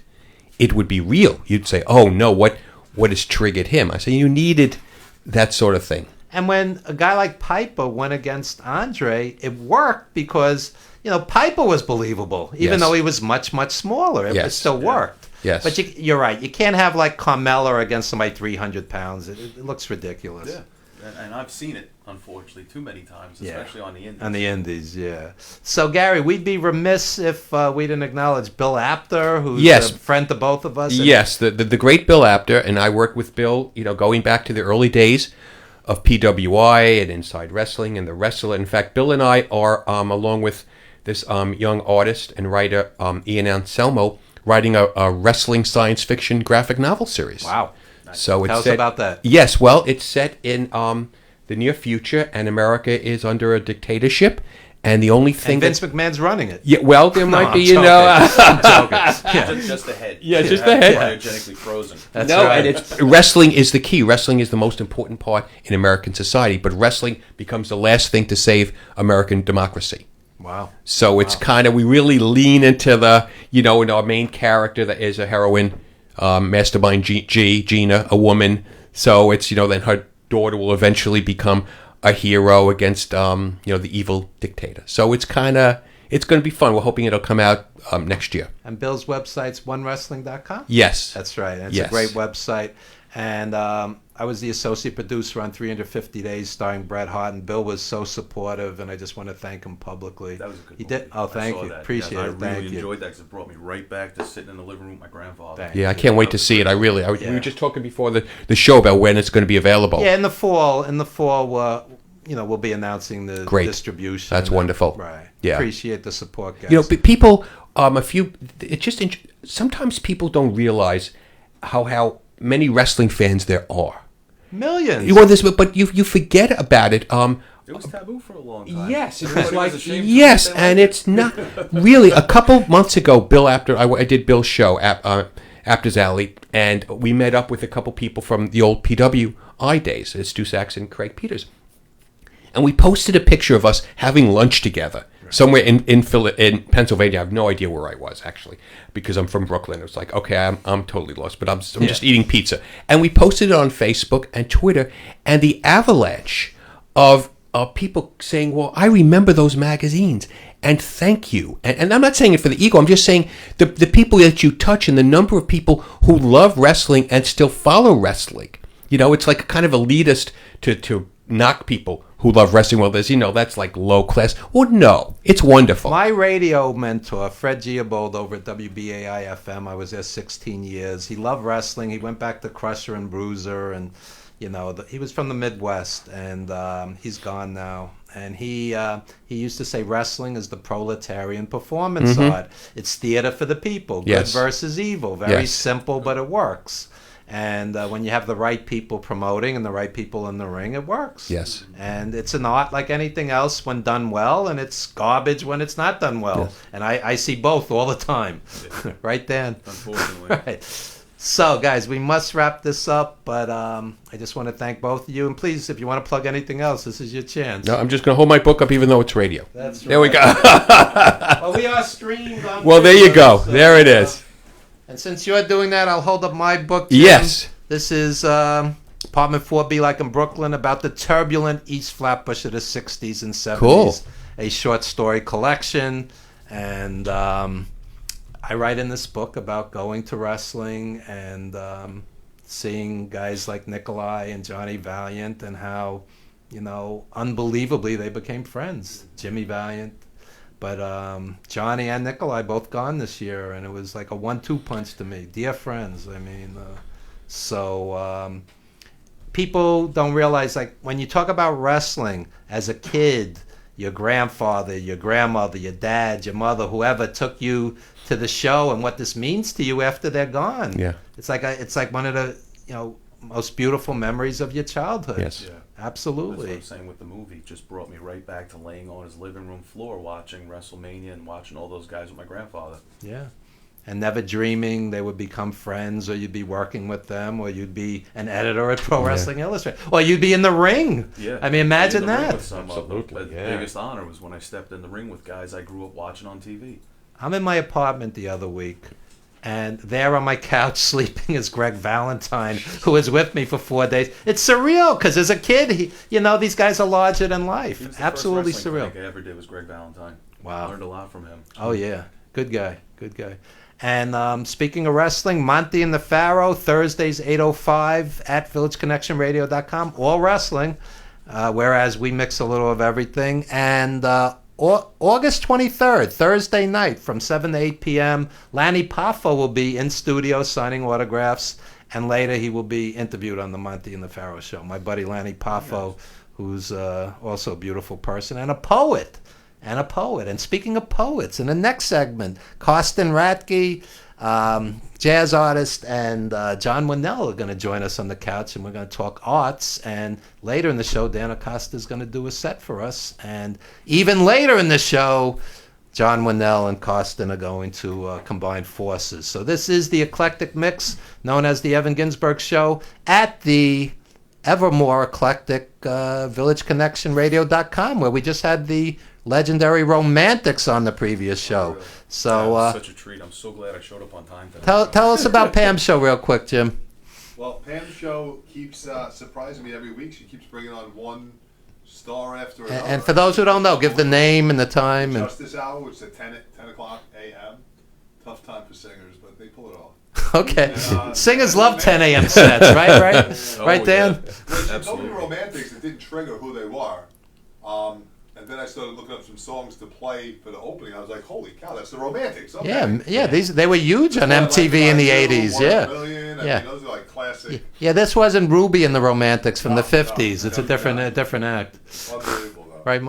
it would be real. You'd say, oh, no, what has triggered him? I say, you needed that sort of thing. And when a guy like Piper went against Andre, it worked because, Piper was believable, even Yes. though he was much, much smaller. It Yes. still worked. Yes. But you're right. You can't have like Carmella against somebody 300 pounds. It looks ridiculous. Yeah. And I've seen it, unfortunately, too many times, Yeah. especially on the indies. On the indies, yeah. So, Gary, we'd be remiss if we didn't acknowledge Bill Apter, who's Yes. a friend to both of us. Yes, the great Bill Apter, and I worked with Bill, going back to the early days of PWI and Inside Wrestling and The Wrestler. In fact, Bill and I are, along with this young artist and writer, Ian Anselmo, writing a wrestling science fiction graphic novel series. Wow. So Tell it's us about that. Yes, well, it's set in the near future, and America is under a dictatorship, and the only thing And Vince McMahon's running it. yeah, well, there might I'm be, joking. I'm joking. Just the head. Yeah, just the head. Cryogenically frozen. That's no, right. and it's wrestling is the key. Wrestling is the most important part in American society, but wrestling becomes the last thing to save American democracy. Wow. So it's kind of, we really lean into the, in our main character that is a heroine, Mastermind Gina, a woman. So it's, then her daughter will eventually become a hero against, the evil dictator. So it's kind of, it's going to be fun. We're hoping it'll come out next year. And Bill's website's onewrestling.com? Yes. That's right. It's Yes. a great website. And I was the associate producer on 350 Days starring Bret Hart, and Bill was so supportive, and I just want to thank him publicly. That was a good He movie. did. Oh, I thank saw you. that. Appreciate Yes, it. I Thank really you. enjoyed that because it brought me right back to sitting in the living room with my grandfather. Thank Yeah, I can't wait to see it. We Yeah. were just talking before the show about when it's going to be available. Yeah, in the fall, we'll be announcing the Great. distribution. That's wonderful. Right. Yeah. Appreciate the support, guys. People, sometimes people don't realize how many wrestling fans there are. Millions. But you forget about it. It was taboo for a long time. Yes, it was Everybody like ashamed to yes, say they and liked it's not really. A couple months ago, Bill Apter, I did Bill's show, Apter's Alley, and we met up with a couple people from the old PWI days. It's Stu Sachs and Craig Peters, and we posted a picture of us having lunch together somewhere in Pennsylvania. I have no idea where I was, actually, because I'm from Brooklyn. It was like, okay, I'm totally lost, but I'm just eating pizza. And we posted it on Facebook and Twitter, and the avalanche of people saying, well, I remember those magazines, and thank you. And I'm not saying it for the ego. I'm just saying the people that you touch and the number of people who love wrestling and still follow wrestling. You know, it's like kind of elitist to knock people who love wrestling. Well, there's, that's like low class. Well, no, it's wonderful. My radio mentor, Fred Giabold over at WBAI-FM, I was there 16 years. He loved wrestling. He went back to Crusher and Bruiser, and he was from the Midwest, and he's gone now. And he used to say wrestling is the proletarian performance art. It's theater for the people, good versus evil. Very simple, but it works. And when you have the right people promoting and the right people in the ring, it works. Yes. And it's an art like anything else when done well, and it's garbage when it's not done well. Yes. And I see both all the time. Yeah. Right, Dan? Unfortunately. Right. So, guys, we must wrap this up, but I just want to thank both of you. And please, if you want to plug anything else, this is your chance. No, I'm just going to hold my book up even though it's radio. That's right. There we go. Well, we are streamed on Well, there you Facebook, go. so, There it is. And since you're doing that, I'll hold up my book, Jim. Yes. This is Apartment 4B, like in Brooklyn, about the turbulent East Flatbush of the 60s and 70s. Cool. A short story collection. And I write in this book about going to wrestling and seeing guys like Nikolai and Johnny Valiant and how, unbelievably they became friends. Jimmy Valiant. But Johnny and Nikolai both gone this year, and it was like a 1-2 punch to me. Dear friends, I mean, people don't realize, like, when you talk about wrestling as a kid, your grandfather, your grandmother, your dad, your mother, whoever took you to the show, and what this means to you after they're gone. Yeah. It's like one of the most beautiful memories of your childhood. Yes. Yeah. Absolutely. That's what I'm saying with the movie. It just brought me right back to laying on his living room floor watching WrestleMania and watching all those guys with my grandfather. Yeah. And never dreaming they would become friends, or you'd be working with them, or you'd be an editor at Pro Wrestling Illustrated, or you'd be in the ring. Yeah. I mean, imagine In the ring that. with some of them. Absolutely, The yeah. biggest honor was when I stepped in the ring with guys I grew up watching on TV. I'm in my apartment the other week, and there on my couch sleeping is Greg Valentine, who was with me for 4 days. It's surreal, because as a kid, these guys are larger than He life. was the Absolutely first wrestling surreal. clinic I ever did was Greg Valentine. Wow. I learned a lot from him. Oh, yeah. Good guy. Good guy. And speaking of wrestling, Monty and the Pharaoh, Thursdays, 8:05 at VillageConnectionRadio.com. All wrestling, whereas we mix a little of everything. And August 23rd, Thursday night, from 7 to 8 p.m., Lanny Poffo will be in studio signing autographs. And later he will be interviewed on the Monty and the Pharaoh show. My buddy Lanny Poffo, who's also a beautiful person and a poet. And speaking of poets, in the next segment, Karsten Ratke, jazz artist, and John Winnell are going to join us on the couch, and we're going to talk arts. And later in the show, Dan Acosta is going to do a set for us. And even later in the show, John Winnell and Karsten are going to combine forces. So this is the eclectic mix, known as the Evan Ginzburg Show, at the ever more eclectic VillageConnectionRadio.com, where we just had the legendary Romantics on the previous show. Really? So That was such a treat. I'm so glad I showed up on time today. tell us about Pam's show real quick, Jim. Well, Pam's show keeps surprising me every week. She keeps bringing on one star after another. And for those who don't know, give the name and the time. And Justice Hour, which is at 10 o'clock a.m. Tough time for singers, but they pull it off. okay, singers love 10 a.m. sets, right? Oh, Right, Dan? yeah. When she told me Absolutely. Romantics, it didn't trigger who they were. And then I started looking up some songs to play for the opening. I was like, holy cow, that's the Romantics. Okay. Yeah. They were huge on MTV in the 80s. Yeah. I mean, those are like classic. Yeah, this wasn't Ruby and the Romantics from the No, 50s. no, It's a no, different no. different act. Unbelievable, though. Right.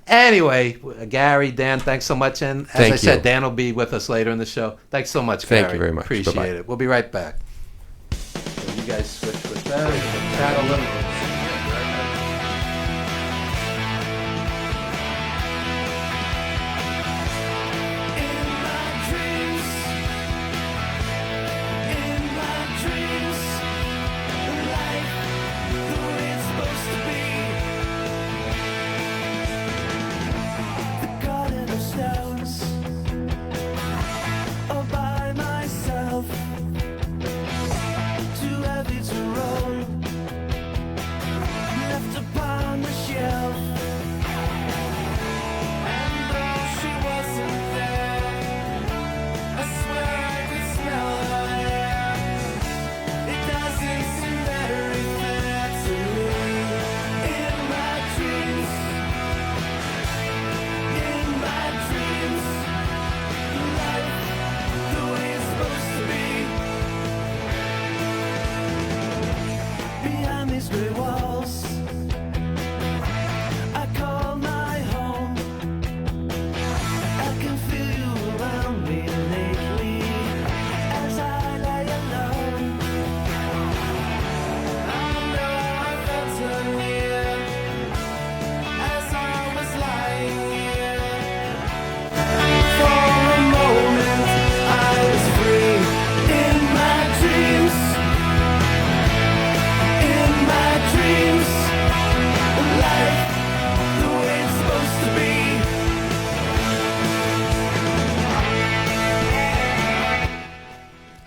Anyway, Gary, Dan, thanks so much. And as Thank I said, you. Dan will be with us later in the show. Thanks so much, Thank Gary. you very much. Appreciate Bye-bye. it. We'll be right back. So you guys switch with that. Chat a little. raspberry walls. I call my home. I can feel you around me lately as I lie alone. I know I felt so near as I was lying here. For a moment I was free in my dreams. In my dreams, life the way it's supposed to be.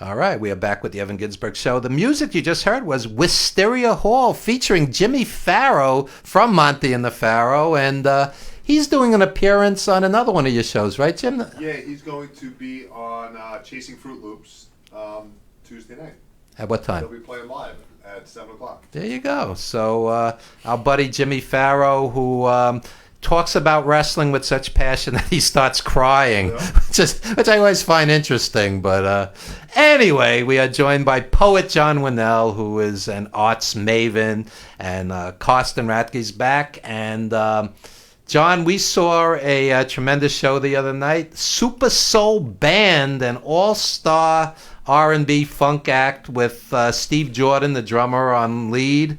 All right, we are back with the Evan Ginzburg Show. The music you just heard was Wisteria Hall featuring Jimmy Farrow from Monty and the Pharaoh, and he's doing an appearance on another one of your shows, right, Jim? Yeah, he's going to be on Chasing Fruit Loops Tuesday night. At what He'll time? be playing live at 7 o'clock. There you go. So our buddy Jimmy Farrow, who talks about wrestling with such passion that he starts crying, Yeah. which I always find interesting. But anyway, we are joined by poet John Winnell, who is an arts maven, and Karsten Ratke's back. And John, we saw a tremendous show the other night. Super Soul Band, an all-star R&B funk act with Steve Jordan, the drummer, on lead.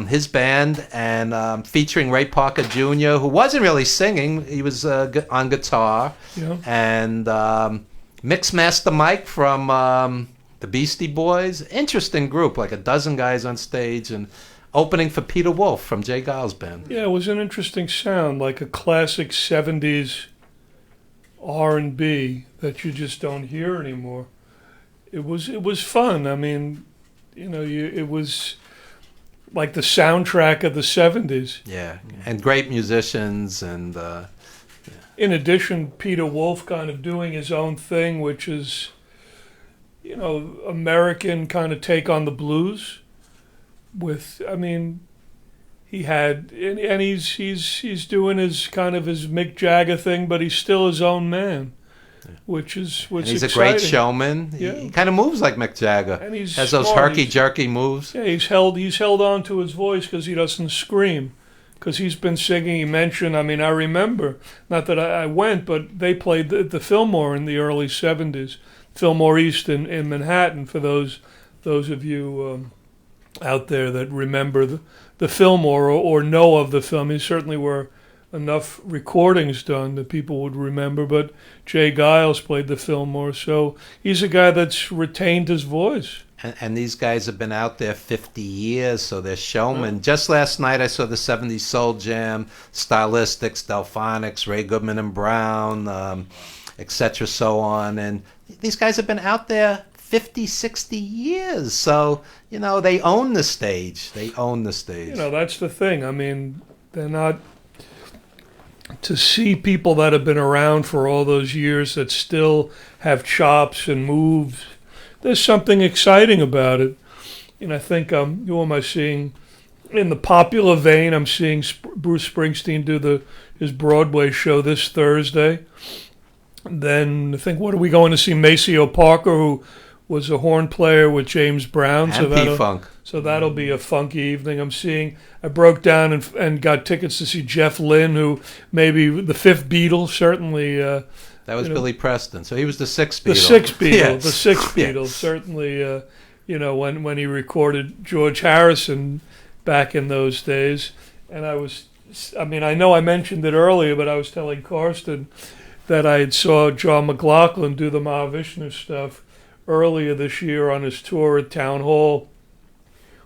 His band, and featuring Ray Parker Jr., who wasn't really singing. He was on guitar. Yeah. And Mixmaster Mike from the Beastie Boys. Interesting group, like a dozen guys on stage, and opening for Peter Wolf from Jay Giles' band. Yeah, it was an interesting sound, like a classic 70s R&B that you just don't hear anymore. It was fun. I mean, you know, it was like the soundtrack of the 70s. Yeah, and great musicians, and In addition, Peter Wolf kind of doing his own thing, which is, you know, American kind of take on the blues. With, I mean, he had, and he's doing his kind of his Mick Jagger thing, but he's still his own man, which is and he's exciting. a great showman. Yeah. He kind of moves like Mick Jagger. And he's has those smart. herky jerky moves. Yeah, he's held on to his voice because he doesn't scream. Because he's been singing. He mentioned, I mean, I remember, not that I went, but they played the Fillmore in the early 70s, Fillmore East in Manhattan. For those of you out there that remember the Fillmore or know of the film, there certainly were enough recordings done that people would remember. But Jay Giles played the Fillmore, so he's a guy that's retained his voice. And these guys have been out there 50 years, so they're showmen. Just last night I saw the 70s Soul Jam, Stylistics, Delphonics, Ray Goodman and Brown, etc., so on. And these guys have been out there 50, 60 years. So, you know, they own the stage. They own the stage. You know, that's the thing. I mean, they're not... To see people that have been around for all those years that still have chops and moves, there's something exciting about it. And I think, who am I seeing? In the popular vein, I'm seeing Bruce Springsteen do his Broadway show this Thursday. Then I think, what are we going to see? Maceo Parker, who was a horn player with James Brown. And P-Funk. So that'll be a funky evening. I broke down and got tickets to see Jeff Lynne, who maybe the fifth Beatle, certainly. That was Billy Preston. So he was the sixth Beatle. The sixth Beatle. Yeah. The sixth Yeah. Beatle, certainly, you know, when he recorded George Harrison back in those days. And I know I mentioned it earlier, but I was telling Karsten that I had saw John McLaughlin do the Mahavishnu stuff earlier this year on his tour at Town Hall,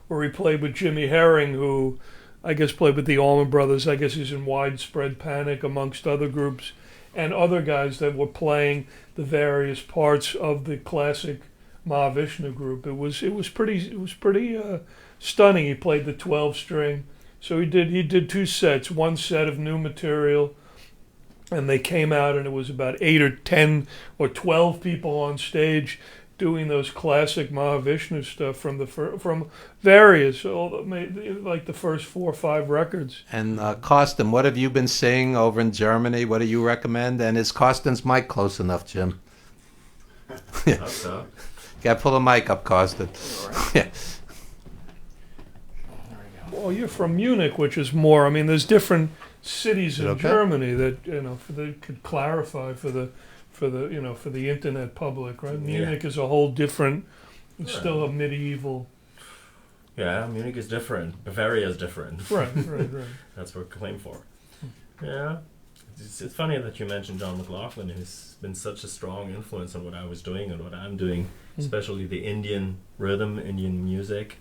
where he played with Jimmy Herring, who I guess played with the Allman Brothers. I guess he's in Widespread Panic, amongst other groups, and other guys that were playing the various parts of the classic Mahavishnu group. It was pretty stunning. He played the 12-string. So he did two sets, one set of new material, and they came out, and it was about 8 or 10 or 12 people on stage doing those classic Mahavishnu stuff from various, like the first 4 or 5 records. And Karsten, what have you been seeing over in Germany? What do you recommend? And is Karsten's mic close enough, Jim? That's Got to pull the mic up, Karsten. Yeah. well, you're from Munich, which is more. I mean, there's different cities in Okay. Germany that that could clarify for the for the internet public, right? Munich is a whole different. It's still a medieval. Yeah, Munich is different. Bavaria is different. Right. That's what we claim for. Yeah. It's funny that you mentioned John McLaughlin, who's been such a strong influence on what I was doing and what I'm doing, especially the Indian rhythm, Indian music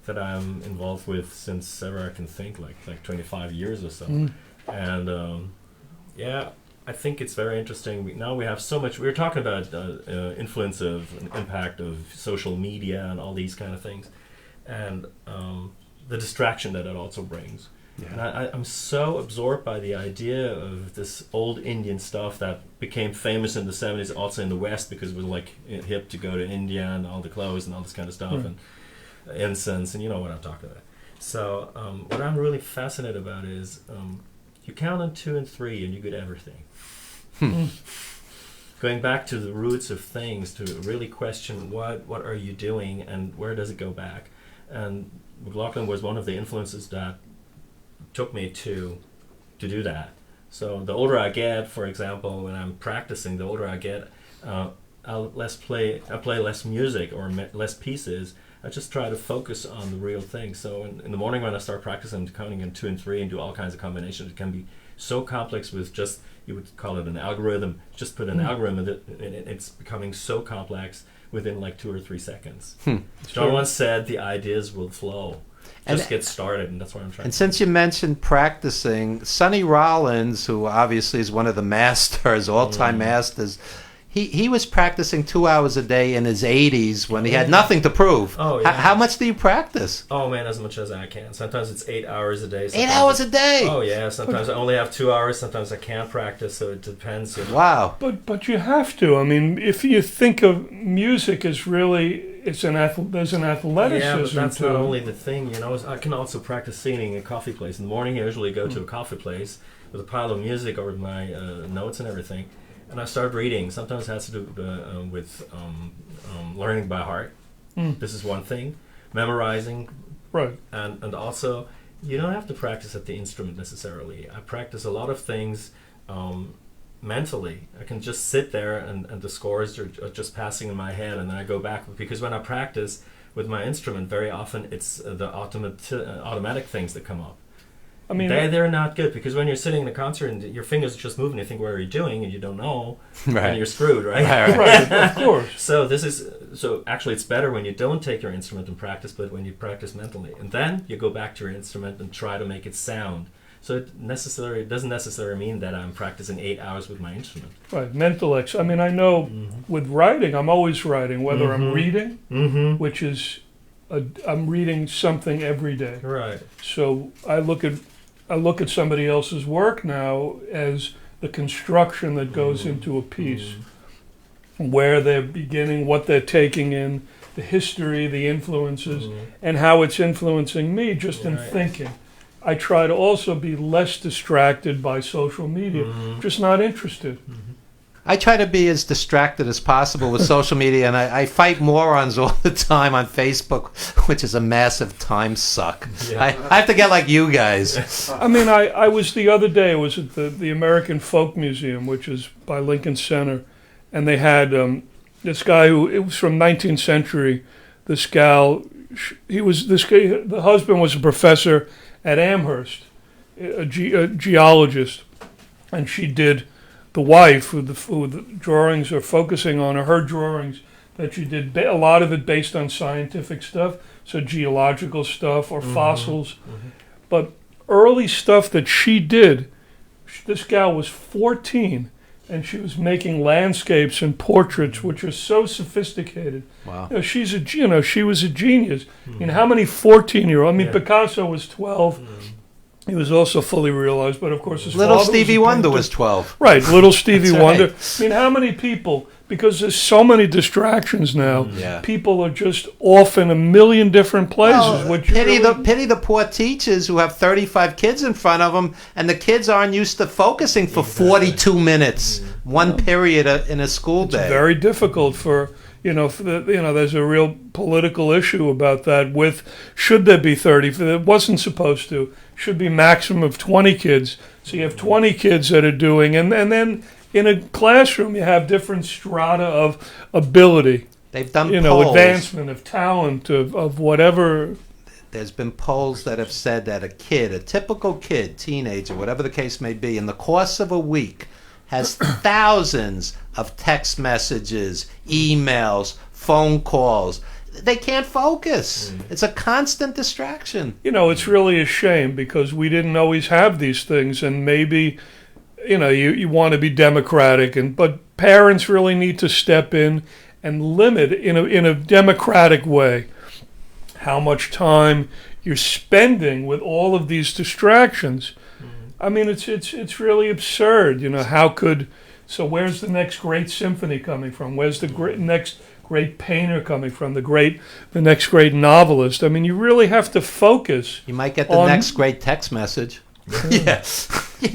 that I'm involved with since ever I can think, like 25 years or so. And I think it's very interesting. Now we have so much. We were talking about influence of and impact of social media and all these kind of things, and the distraction that it also brings. Yeah. And I'm so absorbed by the idea of this old Indian stuff that became famous in the 70s, also in the West, because it was like hip to go to India and all the clothes and all this kind of stuff and incense, and you know what I'm talking about. So what I'm really fascinated about is you count on 2 and 3 and you get everything. Going back to the roots of things, to really question what are you doing and where does it go back. And McLaughlin was one of the influences that took me to do that. So the older I get, for example, when I'm practicing, the older I get, I play less music or less pieces. I just try to focus on the real thing. So in the morning when I start practicing, counting in 2 and 3 and do all kinds of combinations, it can be so complex with just, you would call it an algorithm, just put an algorithm in it, and it's becoming so complex within like 2 or 3 seconds. John once said the ideas will flow. Just get started, and that's what I'm trying And to since you mentioned practicing, Sonny Rollins, who obviously is one of the masters, all-time masters, he was practicing 2 hours a day in his 80s when he had nothing to prove. Oh, yeah. How much do you practice? Oh man, as much as I can. Sometimes it's 8 hours a day. 8 hours a day? Oh yeah, sometimes I only have 2 hours, sometimes I can't practice, so it depends. Wow. But you have to. I mean, if you think of music as really, there's an athleticism. Yeah, but that's to not it. only the thing, you know. I can also practice singing in a coffee place. In the morning, I usually go to a coffee place with a pile of music or with my notes and everything, and I start reading. Sometimes it has to do with learning by heart. This is one thing. Memorizing. Right. And also, you don't have to practice at the instrument necessarily. I practice a lot of things mentally. I can just sit there and the scores are just passing in my head, and then I go back, because when I practice with my instrument, very often it's the automatic things that come up. I mean, they're not good, because when you're sitting in a concert and your fingers are just moving, you think, what are you doing? And you don't know, and you're screwed, right? Right, of course. So actually it's better when you don't take your instrument and practice, but when you practice mentally. And then you go back to your instrument and try to make it sound. So it doesn't necessarily mean that I'm practicing 8 hours with my instrument. Right, mental I mean, I know with writing, I'm always writing, whether I'm reading, which is, I'm reading something every day. Right. So I look at somebody else's work now as the construction that goes into a piece, where they're beginning, what they're taking in, the history, the influences, and how it's influencing me just in thinking. I try to also be less distracted by social media, just not interested. I try to be as distracted as possible with social media, and I fight morons all the time on Facebook, which is a massive time suck. Yeah. I have to get like you guys. I mean, I was the other day, I was at the American Folk Museum, which is by Lincoln Center, and they had this guy it was from 19th century, this gal, the husband was a professor at Amherst, a geologist, and she did, the wife, who the drawings are focusing on, are her drawings that she did, a lot of it based on scientific stuff, so geological stuff or fossils. But early stuff that she did, this gal was 14, and she was making landscapes and portraits, which are so sophisticated. Wow. She was a genius. I mean, how many 14-year-olds? I mean, Picasso was 12. He was also fully realized, but of course his Little father Stevie was a Wonder painter. was 12. Right, little Stevie That's Wonder. right. I mean, how many people, because there's so many distractions now, people are just off in a million different places. Well, pity the poor teachers who have 35 kids in front of them, and the kids aren't used to focusing for 42 minutes, one period in a school day. It's very difficult for, There's a real political issue about that. With should there be 30? It wasn't supposed to. Should be maximum of 20 kids. So you have 20 kids that are doing, and then in a classroom you have different strata of ability. They've done polls. Advancement of talent of whatever. There's been polls that have said that a typical kid, teenager, whatever the case may be, in the course of a week has thousands of text messages, emails, phone calls. They can't focus. It's a constant distraction. It's really a shame because we didn't always have these things, and maybe, you want to be democratic, but parents really need to step in and limit in a democratic way how much time you're spending with all of these distractions. I mean, it's really absurd. So where's the next great symphony coming from? Where's the next great painter coming from? The next great novelist? I mean, you really have to focus. You might get the next great text message. Yeah.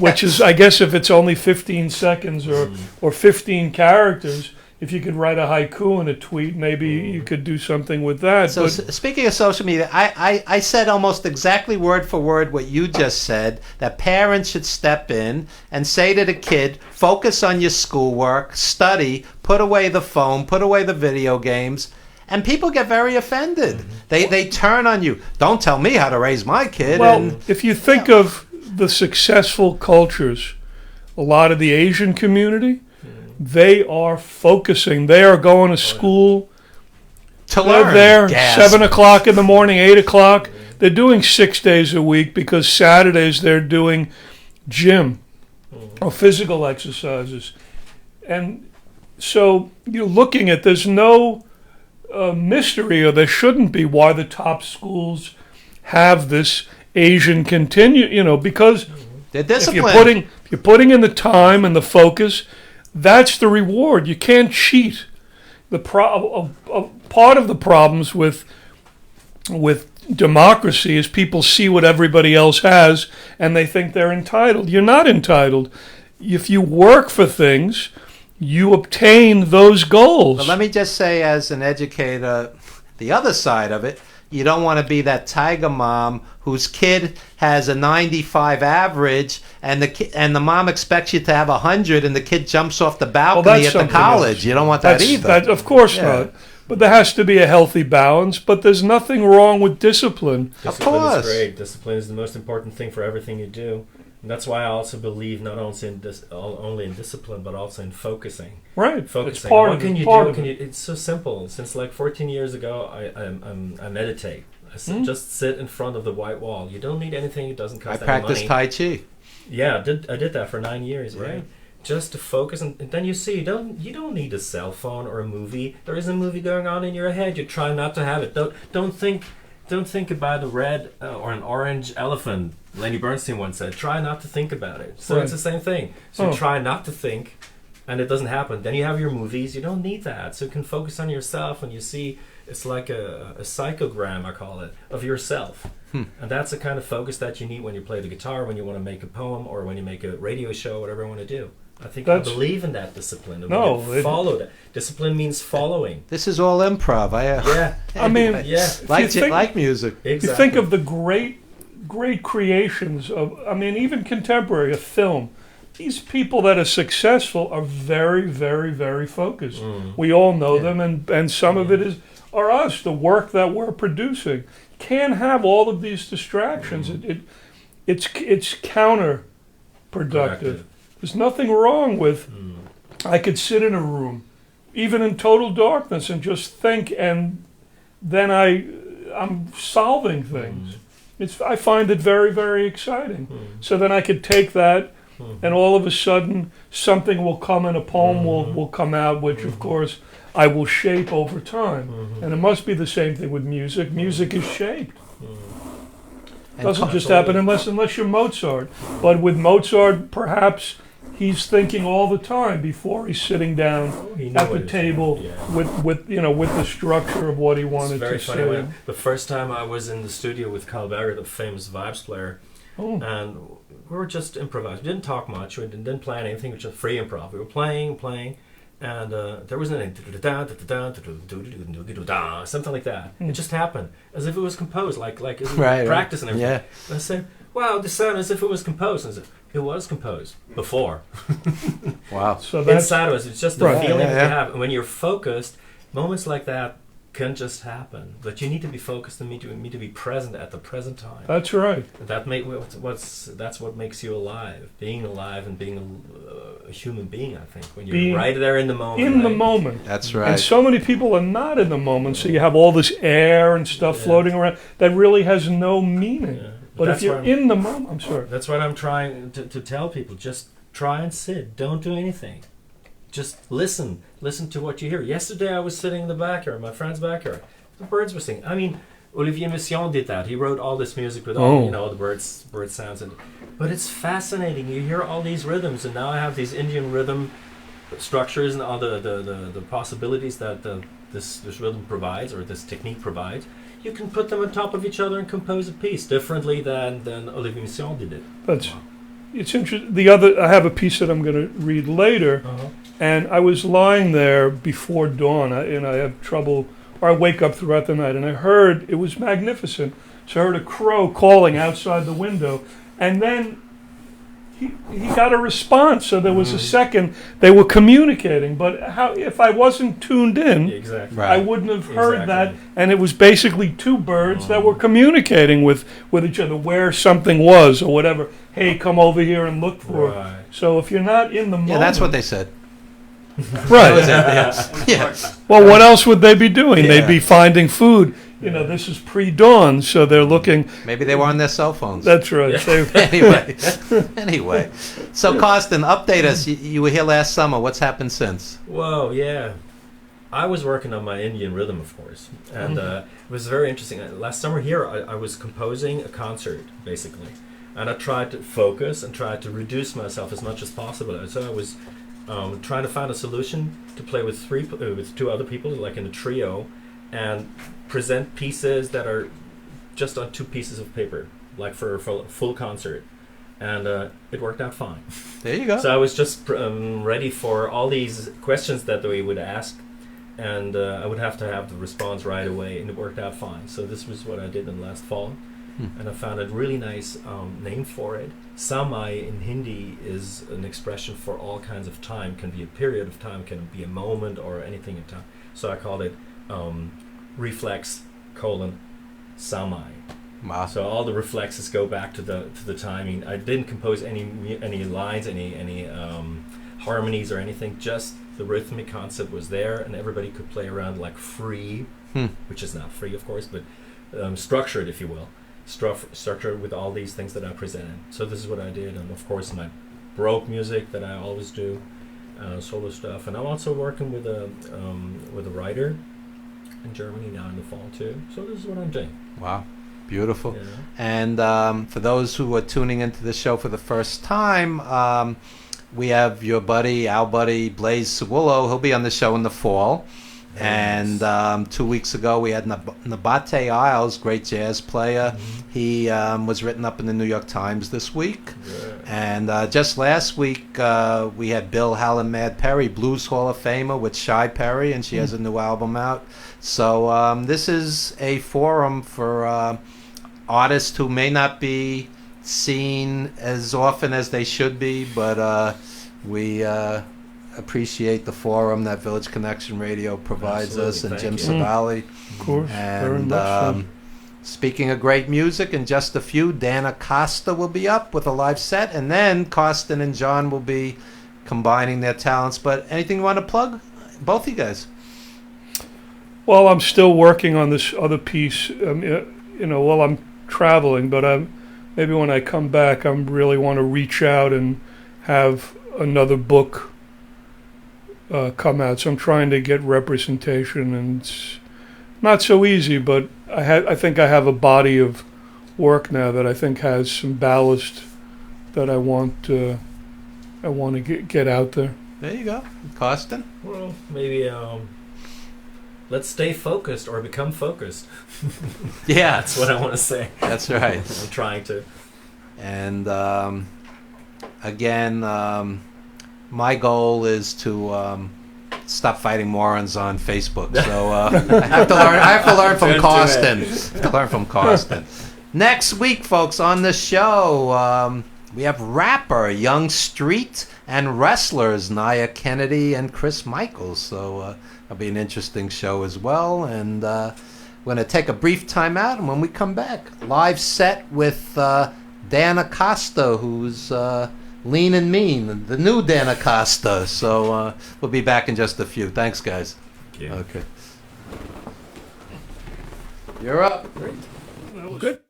Which is, I guess, if it's only 15 seconds or 15 characters. If you could write a haiku in a tweet, maybe you could do something with that. So speaking of social media, I said almost exactly word for word what you just said, that parents should step in and say to the kid, focus on your schoolwork, study, put away the phone, put away the video games. And people get very offended. They turn on you. Don't tell me how to raise my kid. Well, if you think of the successful cultures, a lot of the Asian community, they are focusing. They are going to school. To learn. They're there 7 o'clock in the morning, 8 o'clock. They're doing 6 days a week because Saturdays they're doing gym or physical exercises. And so you're looking at, there's no mystery, or there shouldn't be, why the top schools have this Asian because they're disciplined. If you're putting in the time and the focus, that's the reward. You can't cheat. Part of the problems with democracy is people see what everybody else has and they think they're entitled. You're not entitled. If you work for things, you obtain those goals. But let me just say, as an educator, the other side of it, you don't want to be that tiger mom whose kid has a 95 average, and the mom expects you to have 100, and the kid jumps off the balcony at the college. You don't want that either. Of course not. But there has to be a healthy balance. But there's nothing wrong with discipline. Discipline is great. Discipline is the most important thing for everything you do. And that's why I also believe not only in discipline, but also in focusing. Right. Focusing. What can you do? It's so simple. Since like 14 years ago, I meditate. I just sit in front of the white wall. You don't need anything. It doesn't cost any money. I practice Tai Chi. Yeah, I did that for 9 years, right? Just to focus, and then you see, you don't need a cell phone or a movie. There is a movie going on in your head. You try not to have it. Don't think about a red or an orange elephant. Lenny Bernstein once said, try not to think about it. So it's the same thing. So try not to think, and it doesn't happen. Then you have your movies. You don't need that. So you can focus on yourself, and you see, it's like a psychogram, I call it, of yourself. And that's the kind of focus that you need when you play the guitar, when you want to make a poem, or when you make a radio show, whatever you want to do. I think I believe in that discipline. Follow that. Discipline means following. This is all improv. I mean, like music. Exactly. You think of the great creations of, even contemporary, a film. These people that are successful are very, very, very focused. We all know them, and some of it are us, the work that we're producing. Can't have all of these distractions. It's counterproductive. There's nothing wrong with, I could sit in a room, even in total darkness, and just think, and then I'm solving things. I find it very, very exciting. So then I could take that, and all of a sudden something will come, and a poem will come out, which of course I will shape over time. And it must be the same thing with music. Music is shaped. It doesn't just happen unless you're Mozart. But with Mozart, perhaps he's thinking all the time before he's sitting down at the table with the structure of what he wanted to say. The first time I was in the studio with Carl Berger, the famous vibes player, and we were just improvising. We didn't talk much. We didn't plan anything. It was just free improv. We were playing, and there was something like that. It just happened as if it was composed, like Right, practice and everything. yeah. And I said, "Wow, this sounded as if it was composed." And I said, "It was composed before." Wow. So that's Inside of us, it's just the Right. feeling Yeah, that yeah. you have. And when you're focused, moments like that can just happen. But you need to be focused and need to be present at the present time. that's right. That's what makes you alive. Being alive and being a human being, I think, when you're Being right there in the moment. In the right? moment. That's And right. so many people are not in the moment, so you have all this air and stuff floating around that really has no meaning. Yeah. But if that's you're what I'm- in the moment, I'm sorry. That's what I'm trying to tell people. Just try and sit. Don't do anything. Just listen. Listen to what you hear. Yesterday I was sitting in the backyard, my friend's backyard. The birds were singing. I mean, Olivier Messiaen did that. He wrote all this music with all the bird sounds. But it's fascinating. You hear all these rhythms, and now I have these Indian rhythm structures and all the possibilities that this rhythm provides, or this technique provides. You can put them on top of each other and compose a piece differently than Olivier Messiaen did it. That's it's interesting. The other, I have a piece that I'm going to read later, and I was lying there before dawn, and I have trouble, or I wake up throughout the night, and I heard it was magnificent. So I heard a crow calling outside the window, and then he got a response. So there was a second they were communicating, but how if I wasn't tuned in? Exactly. Right. I wouldn't have heard that, Exactly. and it was basically two birds that were communicating with each other where something was or whatever. Hey, come over here and look for it. Right. So if you're not in the moment, Yeah, that's what they said. right. Yeah. Well, what else would they be doing? Yeah. They'd be finding food. You know, this is pre-dawn, so they're looking. Maybe they were on their cell phones. That's right. Anyway. So, Carsten, update us. You were here last summer. What's happened since? Whoa, yeah. I was working on my Indian rhythm, of course, and it was very interesting. Last summer here, I was composing a concert, basically, and I tried to focus and tried to reduce myself as much as possible. So I was trying to find a solution to play with two other people, like in a trio, and present pieces that are just on two pieces of paper, like for a full concert, and it worked out fine. There you go. So I was just ready for all these questions that we would ask, and I would have to have the response right away, and it worked out fine. So this was what I did in last fall, and I found a really nice name for it. Samai in Hindi is an expression for all kinds of time. Can be a period of time, can be a moment, or anything in time. So I called it reflex : Samai. Wow. So all the reflexes go back to the timing. I didn't compose any lines, any harmonies or anything. Just the rhythmic concept was there, and everybody could play around like free, which is not free, of course, but structured, if you will, structured with all these things that I presented. So this is what I did, and of course my Baroque music that I always do, solo stuff, and I'm also working with a writer in Germany now in the fall too. So this is what I'm doing. Wow. Beautiful. Yeah. And for those who are tuning into the show for the first time, we have our buddy, Blaze Sawullo. He'll be on the show in the fall. And 2 weeks ago, we had Nabate Isles, great jazz player. He was written up in the New York Times this week. And just last week, we had Bill Hallam Mad Perry, Blues Hall of Famer with Shy Perry, and she has a new album out. So this is a forum for artists who may not be seen as often as they should be, but we appreciate the forum that Village Connection Radio provides us, and Jim Absolutely, Savali. Of course, very And much so. speaking of great music, in just a few, Dana Costa will be up with a live set, and then Carsten and John will be combining their talents. But anything you want to plug? Both of you guys. Well, I'm still working on this other piece, while I'm traveling, but maybe when I come back, I really want to reach out and have another book come out. So I'm trying to get representation, and it's not so easy, but I think I have a body of work now that I think has some ballast that I want to get out there. There you go. Carsten? Well, maybe let's stay focused or become focused. Yeah. That's what I want to say. That's right. I'm trying to. And again, my goal is to stop fighting morons on Facebook. So I have to learn from Carsten. Next week, folks, on the show, we have rapper Young Street and wrestlers Nia Kennedy and Chris Michaels. So that'll be an interesting show as well. And we're going to take a brief time out, and when we come back, live set with Dan Acosta, who's lean and mean, the new Dan Acosta. So we'll be back in just a few. Thanks, guys. Thank you. Okay. You're up. Good.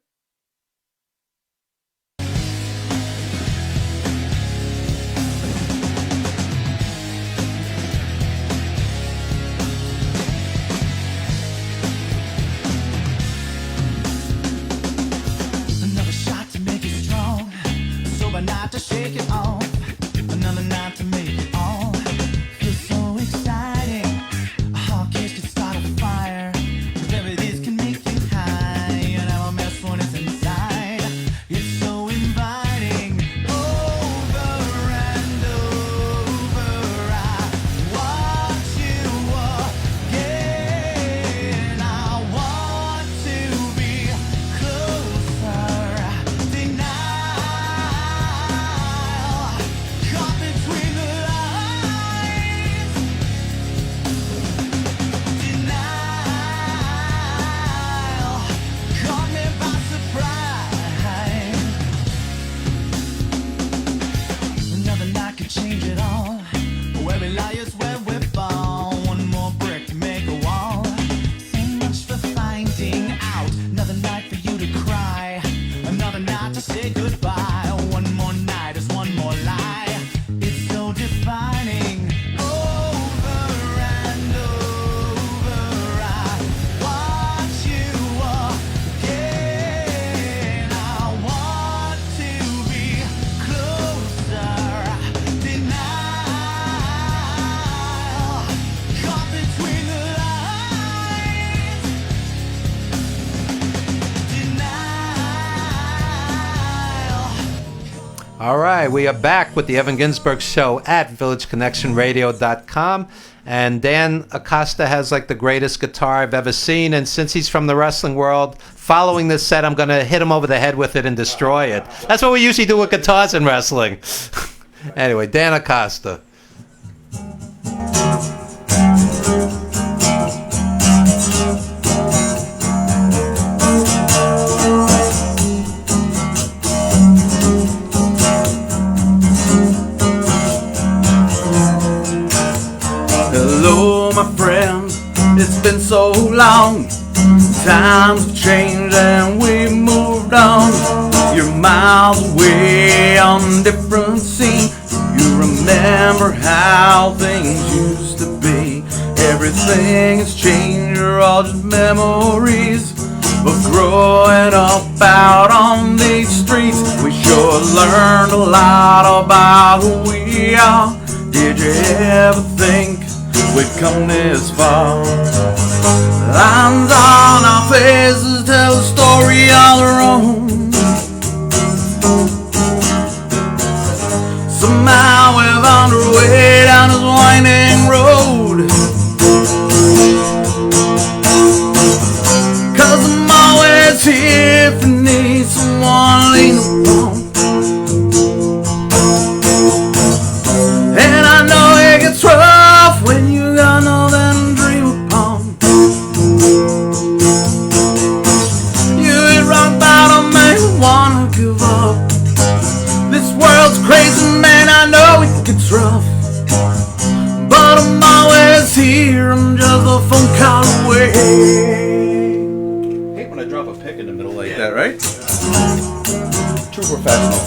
Another shot to make it strong, sober night to shake it off. Another night to make it all feel so exciting. A hot kiss could start a fire. Remedies can make you high. And have a mess when it's inside. It's so inviting. Over and over, I want you again. I want to be closer. Denial, caught between the lines. Denial, caught me by surprise. Another night could change it all. Where we lie is where we fall. One more brick to make a wall. So much for finding out. Another night for you to cry. Another night to say goodbye. One more night is one more lie. It's so defining. Over and over, I want you again. I want to be closer. Denial, caught between the lines. Denial. All right, we are back with the Evan Ginzburg Show at VillageConnectionRadio.com. And Dan Acosta has like the greatest guitar I've ever seen. And since he's from the wrestling world, following this set, I'm going to hit him over the head with it and destroy it. That's what we usually do with guitars in wrestling. Anyway, Dan Acosta. Hello, my friend. It's been so long. Times have changed and we moved on. You're miles away on a different scene. You remember how things used to be. Everything has changed, you're all just memories. But growing up out on these streets, we sure learned a lot about who we are. Did you ever think we'd come this far? Lines on our faces tell a story all their own. Somehow we've found our way down this winding road. 'Cause I'm always here if you need someone to lean upon. And I know it gets rough when you got nothing to dream upon. You hit rock bottom, make me wanna give up. This world's crazy, man, I know it gets rough. But I'm always here, I'm just a phone call away. Hate when I drop a pick in the middle like that, right? True professional.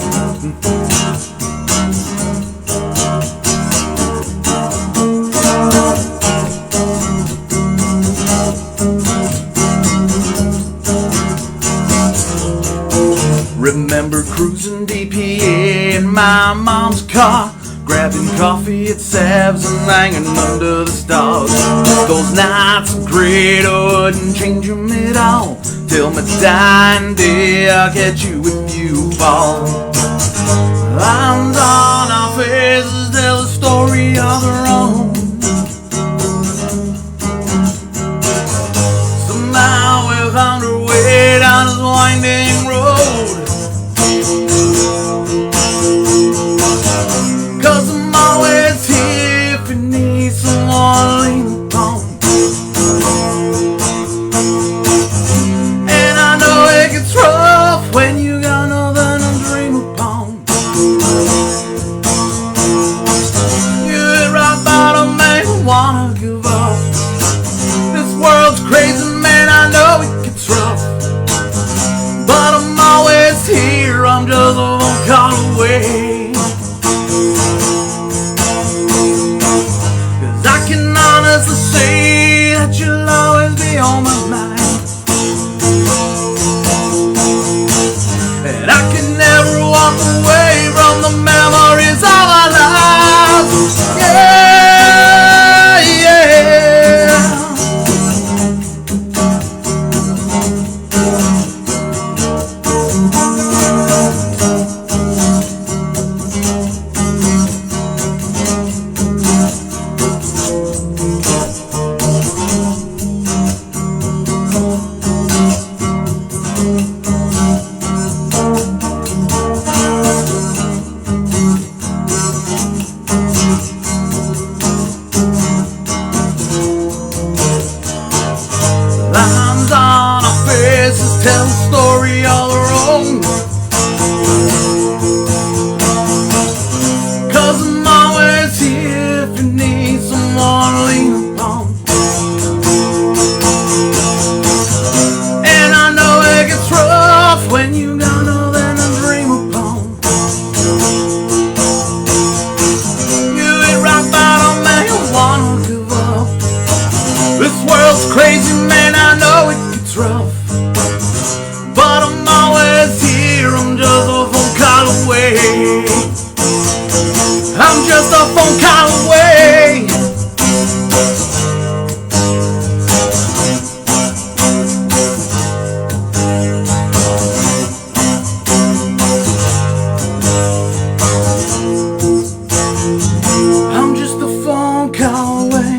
Remember cruising DPA in my mom's car, grabbing coffee at Sav's and hanging under the stars. Those nights of great, I wouldn't change them at all. Till my dying day, I'll catch you if you fall. Lines on our faces tell a story of their own. winding road. 'Cause I'm always here if you need someone to lean upon. And I know it gets rough when you got nothing to dream upon. You hit rock bottom, man, you wanna give up. This world's crazy, man, I know it gets rough. But I'm always here, I'm just a phone call away. 'Cause I can honestly say that you'll always be on my mind. And I can never walk away from the memories of our lives. Yeah, yeah. Lines on our faces tell a story all their own. 'Cause I'm always here if you need someone to lean upon. And I know it gets rough when you got nothing to dream upon. You ain't rock bottom, man, you wanna give up. This world's crazy, man, I know it gets rough. But I'm always here, I'm just a phone call away. I'm just a phone call away. I'm just a phone call away.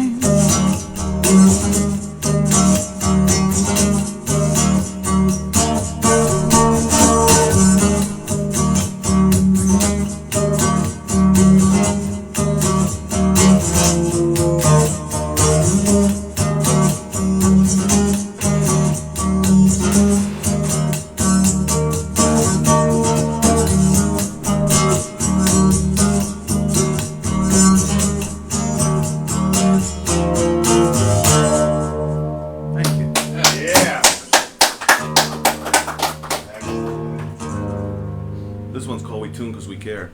Thank you. Yeah. This one's called We Tune 'Cause We Care.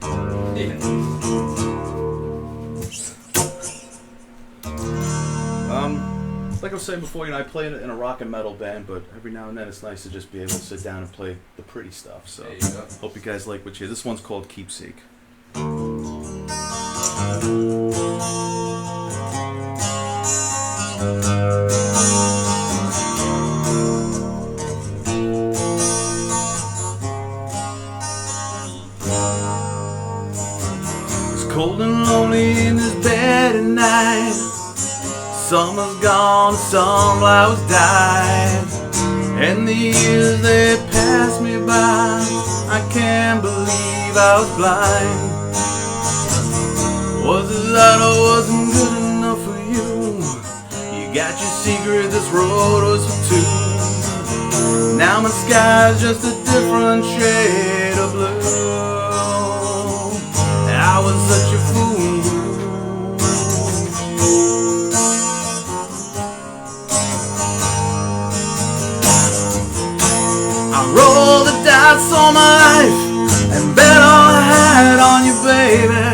Like I was saying before, I play in a rock and metal band, but every now and then it's nice to just be able to sit down and play the pretty stuff. So, There you go. hope you guys like what you hear. This one's called Keepsake. It's cold and lonely in this bed at night. Summer's gone, sunflowers died, and the years they passed me by. I can't believe I was blind. Was it that I wasn't good enough for you? You got your secret, this road was for two. Now my sky's just a different shade of blue. I was such a fool. I rolled the dice on my life and bet all I had on you, baby.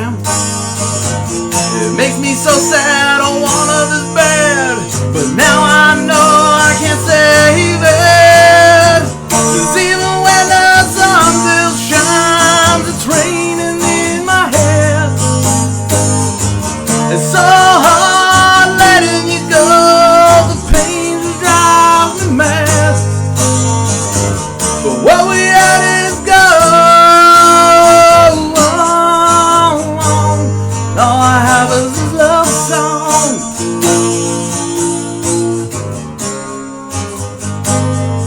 It makes me so sad, I wanna this bad, but now I know I can't save it. 'Cause even when the sun still shines, it's raining in my head. It's so hard letting you go, the pain just drives me mad. But what we had is gone. All I have is this love song.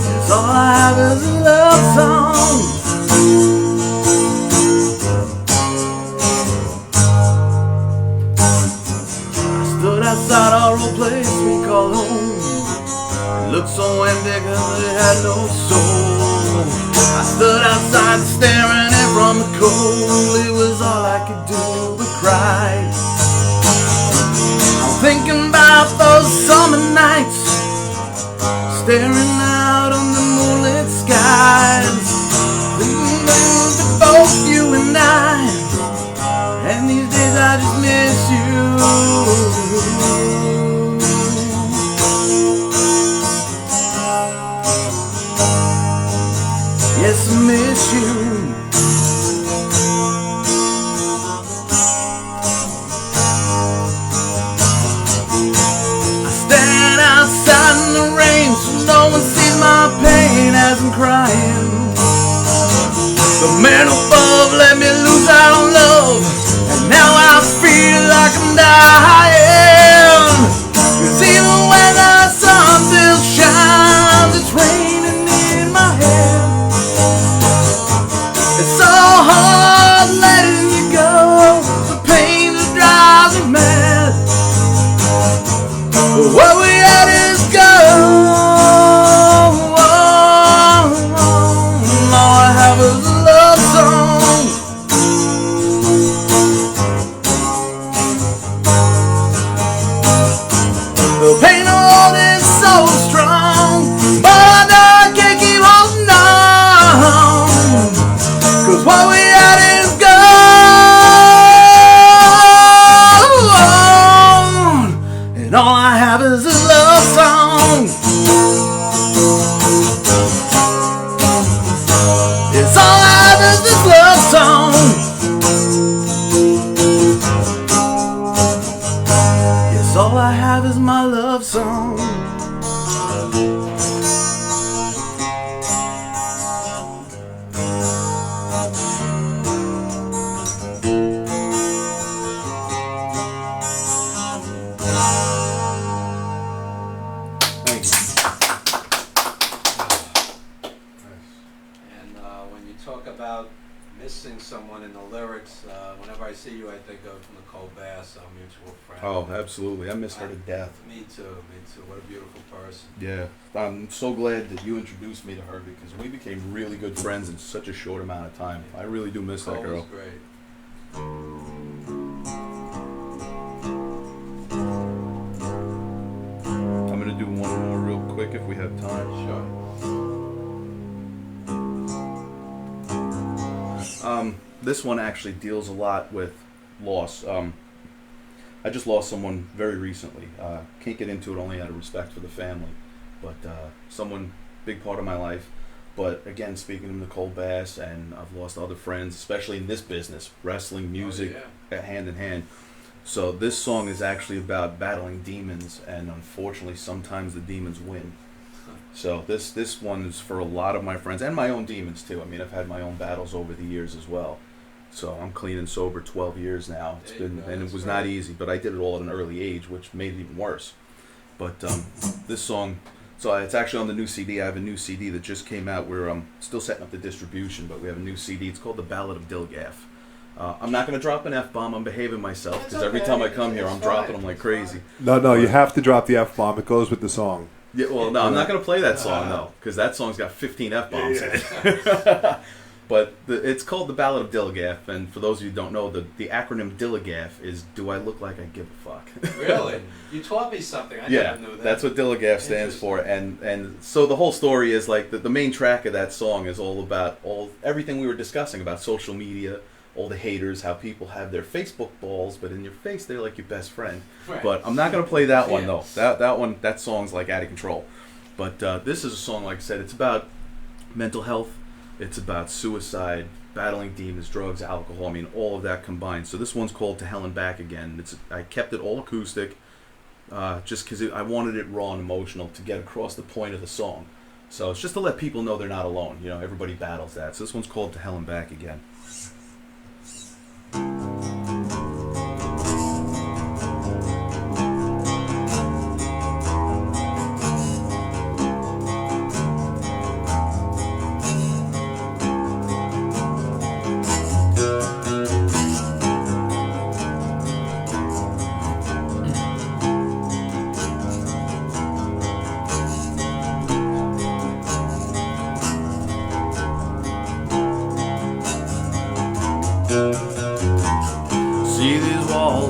Yes, all I have is this love love song. I stood outside our old place we call home. It looked so empty cause it had no soul. I stood outside staring in from the cold. It was all I could do but cry. I'm thinking about those summer nights, staring out on the moonlit skies. Thinking to both you and I, and these days I just miss you. Yes, I miss you. I stand outside in the rain so no one sees my pain as I'm crying. The man above let me lose out on love, and now I feel like I'm dying. 'Cause even when the sun still shines, it's raining in my head. It's so hard letting you go, the pain that drives me mad. But what we had is gone. All I have is a love song. The pain of all is so strong, but I know I can't keep holding on. 'Cause what we had is gone, and all I have is a love song. It's all I have is this love song. Yes, all I have is my love song. Thank you. And when you talk about missing someone in the lyrics, whenever I see you, I think of Nicole Bass, our mutual friend. Oh, absolutely. I miss her to death. Me too, me too. What a beautiful person. Yeah, I'm so glad that you introduced me to her because we became really good friends in such a short amount of time. I really do miss that Nicole girl. was great. I'm gonna do one more real quick if we have time. Sure. This one actually deals a lot with loss. I just lost someone very recently. Can't get into it only out of respect for the family, but someone big part of my life. But again, speaking of Nicole Bass, and I've lost other friends, especially in this business, wrestling, music, hand in hand. So this song is actually about battling demons, and unfortunately, sometimes the demons win. So this one is for a lot of my friends and my own demons too. I mean, I've had my own battles over the years as well. So I'm clean and sober 12 years now. It's been, and it was not easy, but I did it all at an early age, which made it even worse. But this song, so it's actually on the new CD. I have a new CD that just came out. We're still setting up the distribution, but we have a new CD. It's called The Ballad of Dilgaff. I'm not going to drop an F-bomb. I'm behaving myself because every time I come here, I'm dropping them like crazy. No, you have to drop the F-bomb. It goes with the song. Yeah, well, no, I'm not going to play that song, though, because that song's got 15 F-bombs in it. But it's called The Ballad of Dilgaff, and for those of you who don't know, the acronym Dilgaff is Do I Look Like I Give a Fuck? Really? You taught me something. I Yeah, never knew that. that's what Dilgaff stands for, and so the whole story is like the main track of that song is all about everything we were discussing about social media, all the haters, how people have their Facebook balls, but in your face they're like your best friend. Right. But I'm not going to play that one though. That song's like out of control. But this is a song, like I said, it's about mental health. It's about suicide, battling demons, drugs, alcohol. I mean, all of that combined. So this one's called To Hell and Back Again. I kept it all acoustic, just because I wanted it raw and emotional to get across the point of the song. So it's just to let people know they're not alone. You know, everybody battles that. So this one's called To Hell and Back Again.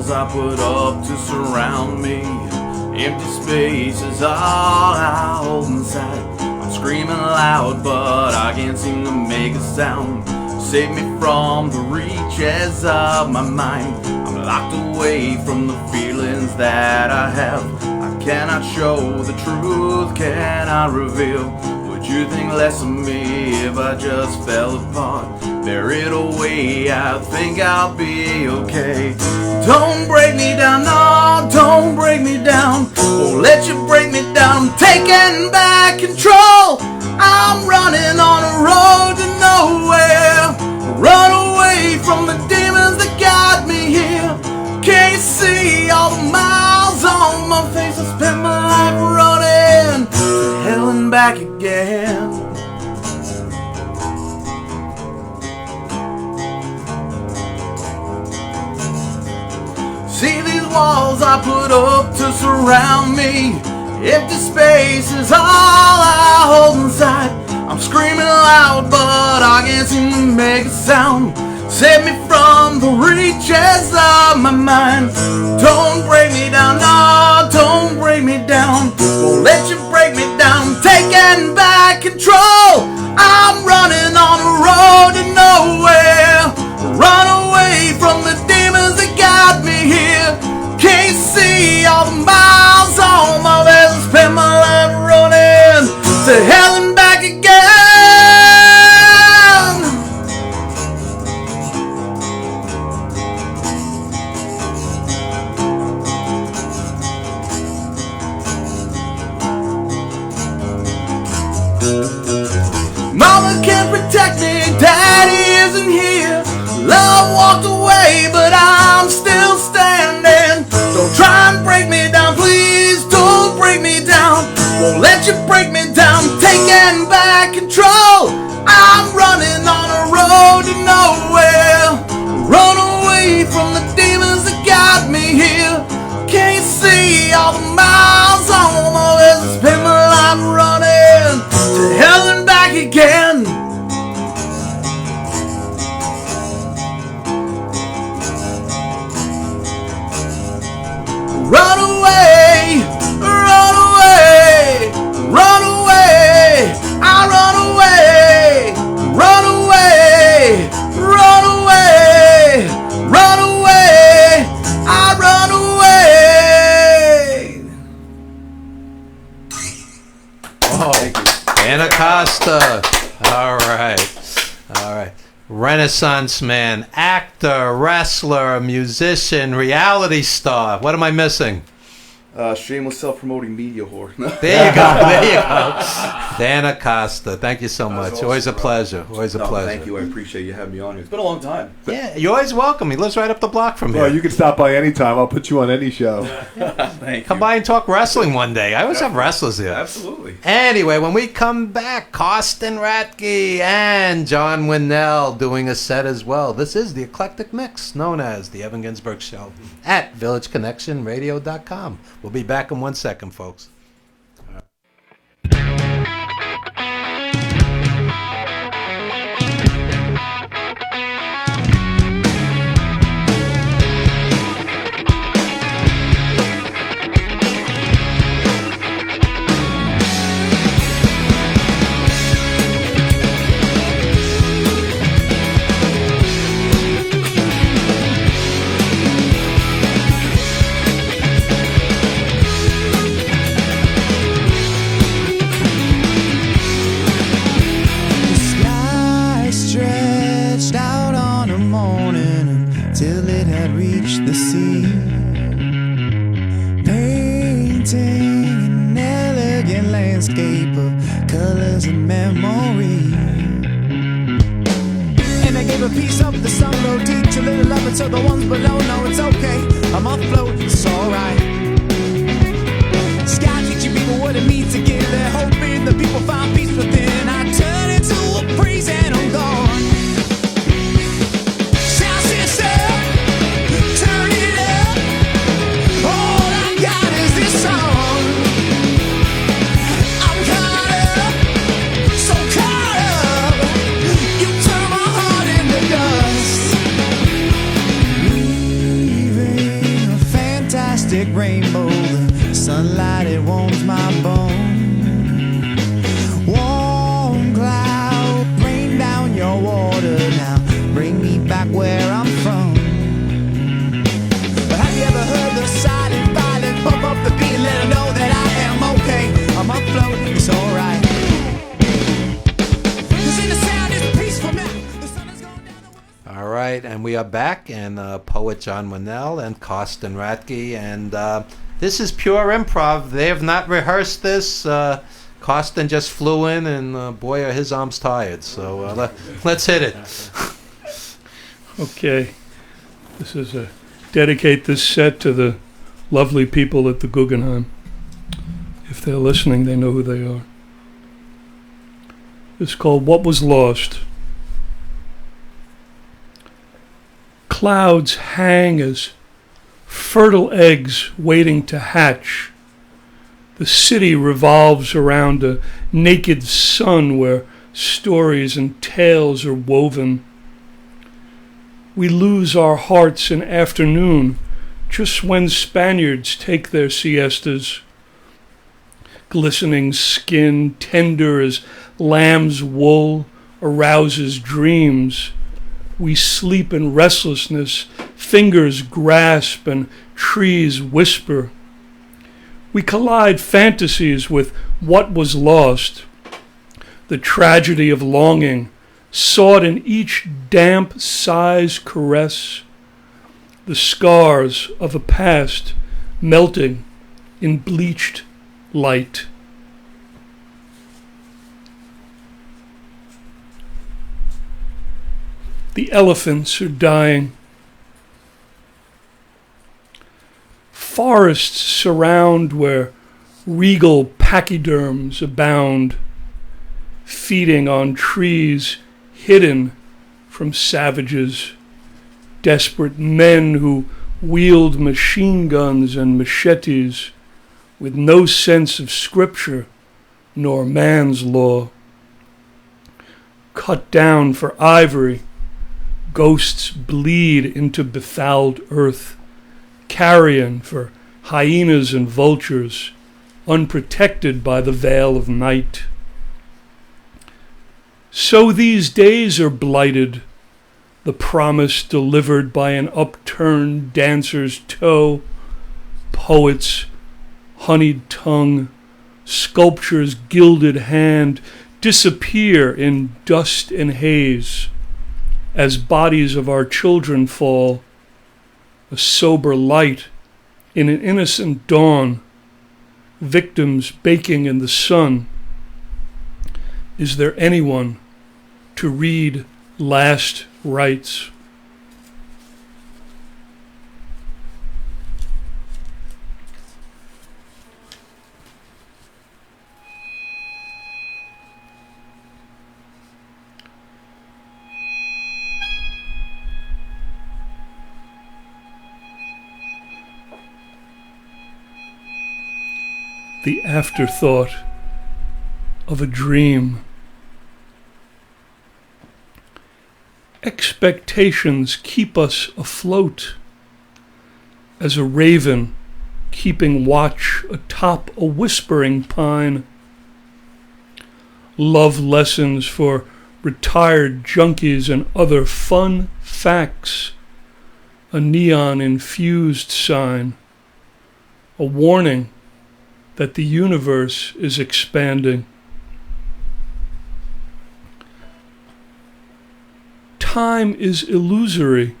walls I put up to surround me. Empty space is all I hold inside. I'm screaming loud, but I can't seem to make a sound. Save me from the reaches of my mind. I'm locked away from the feelings that I have. I cannot show the truth, cannot reveal. Would you think less of me if I just fell apart? Bury it away, I think I'll be okay. Don't break me down, no, don't break me down. Won't let you break me down, I'm taking back control. I'm running on a road to nowhere. Run away from the demons that got me here. Can't you see all the miles on my face? I spent my life running to hell and back again. See these walls I put up to surround me. Empty space is all I hold inside. I'm screaming loud, but I can't seem to make a sound. Save me from the reaches of my mind. Don't break me down, no, don't break me down. Won't let you break me down, taking back control. I'm running on a road to nowhere. Run away from the demons that got me here. Can't you see all the miles on my way? Spend my life running to hell and back again. Mama can't protect me, daddy isn't here. Love walked away, but I'm still standing. Don't try and break me down, please don't break me down. Won't let you break me down, taking back control. I'm running on a road to nowhere. Run away from the demons that got me here. Can't you see all the miles on my way? Spend my life running to hell and back again. Run away, run away, run away. I run away, run away, run away, run away. I run away. Oh, Anacosta. All right. All right. Renaissance man, actor, wrestler, musician, reality star. What am I missing? Shameless self-promoting media whore. There you go. There you go. Dan Acosta. Thank you so much. awesome, Always a bro. pleasure. Always a No, pleasure. thank you. I appreciate you having me on here. It's been a long time. Yeah, you're always welcome. He lives right up the block from Well, here. you can stop by anytime. I'll put you on any show. Thank Come you. by and talk wrestling one day. I always have wrestlers here. Absolutely. Anyway, when we come back, Karsten Ratke and John Winnell doing a set as well. This is the Eclectic Mix, known as the Evan Ginzburg Show at VillageConnectionRadio.com. We'll be back in 1 second, folks. The sky stretched out on a morning until it had reached the sea, painting an elegant landscape of colors and memory. And I gave a piece of the sun road deep to little love it, so the ones below know it's okay. I'm afloat, it's alright. Sky teaching people what it means to give their hope in. The people find peace within. I turn into a praise and I'm gone. Sound system, turn it up. All I got is this song. I'm caught up, so caught up. You turn my heart into dust. Leaving rainbow, the sunlight it warms my bones. Warm cloud, rain down your water now, bring me back where I'm from. But have you ever heard the silent violin bump up the beat and let her know that I am okay? I'm afloat, it's alright. 'Cause in the sound is peaceful now. The sun has gone down the All right, and we are back, and poet John Winnell and Karsten Ratke, and this is pure improv. They have not rehearsed this. Karsten just flew in, and boy, are his arms tired. So let's hit it. Okay. This is dedicate this set to the lovely people at the Guggenheim. If they're listening, they know who they are. It's called What Was Lost. Clouds hang as fertile eggs waiting to hatch. The city revolves around a naked sun where stories and tales are woven. We lose our hearts in afternoon, just when Spaniards take their siestas. Glistening skin, tender as lamb's wool, arouses dreams. We sleep in restlessness, fingers grasp and trees whisper. We collide fantasies with what was lost, the tragedy of longing, sought in each damp sigh's caress, the scars of a past melting in bleached light. The elephants are dying. Forests surround where regal pachyderms abound, feeding on trees hidden from savages, desperate men who wield machine guns and machetes with no sense of scripture nor man's law. Cut down for ivory, ghosts bleed into befouled earth, carrion for hyenas and vultures, unprotected by the veil of night. So these days are blighted, the promise delivered by an upturned dancer's toe, poet's honeyed tongue, sculpture's gilded hand disappear in dust and haze as bodies of our children fall, a sober light in an innocent dawn, victims baking in the sun. Is there anyone to read last rites? The afterthought of a dream. Expectations keep us afloat, as a raven keeping watch atop a whispering pine. Love lessons for retired junkies and other fun facts. A neon-infused sign, a warning that the universe is expanding. Time is illusory.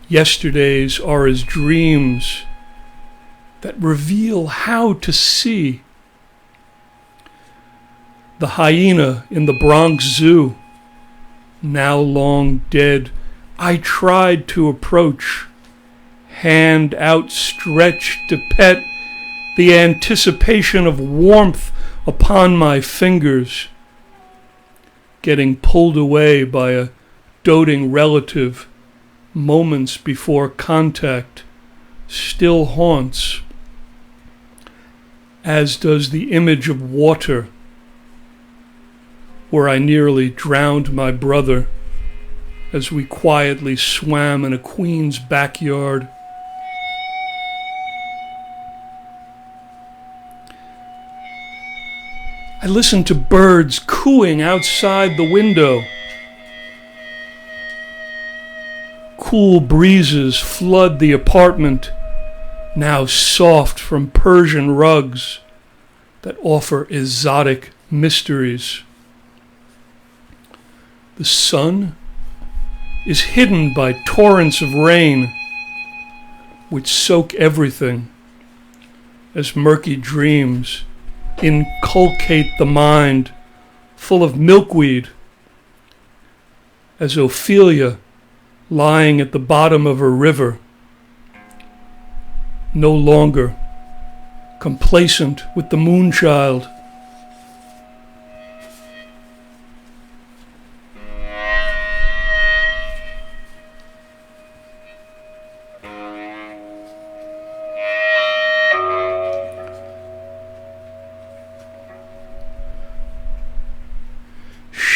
Yesterdays are as dreams that reveal how to see. The hyena in the Bronx Zoo, now long dead, I tried to approach, hand outstretched to pet the anticipation of warmth upon my fingers, getting pulled away by a doting relative moments before contact still haunts, as does the image of water where I nearly drowned my brother as we quietly swam in a queen's backyard. I listen to birds cooing outside the window. Cool breezes flood the apartment, now soft from Persian rugs that offer exotic mysteries. The sun is hidden by torrents of rain which soak everything as murky dreams inculcate the mind full of milkweed, as Ophelia lying at the bottom of a river, no longer complacent with the moonchild.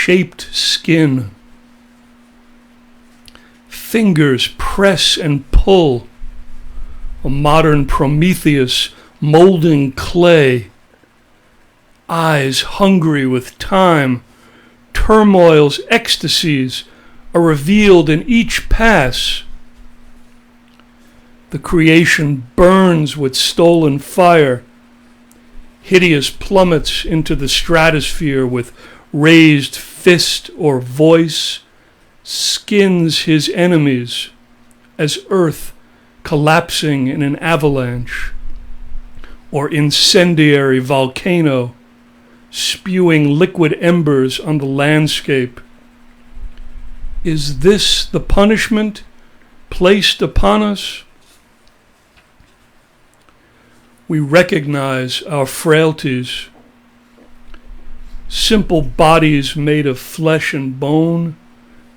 Shaped skin. Fingers press and pull. A modern Prometheus molding clay. Eyes hungry with time. Turmoil's ecstasies are revealed in each pass. The creation burns with stolen fire. Hideous plummets into the stratosphere with raised fist or voice, skins his enemies as earth collapsing in an avalanche, or incendiary volcano spewing liquid embers on the landscape. Is this the punishment placed upon us? We recognize our frailties. Simple bodies made of flesh and bone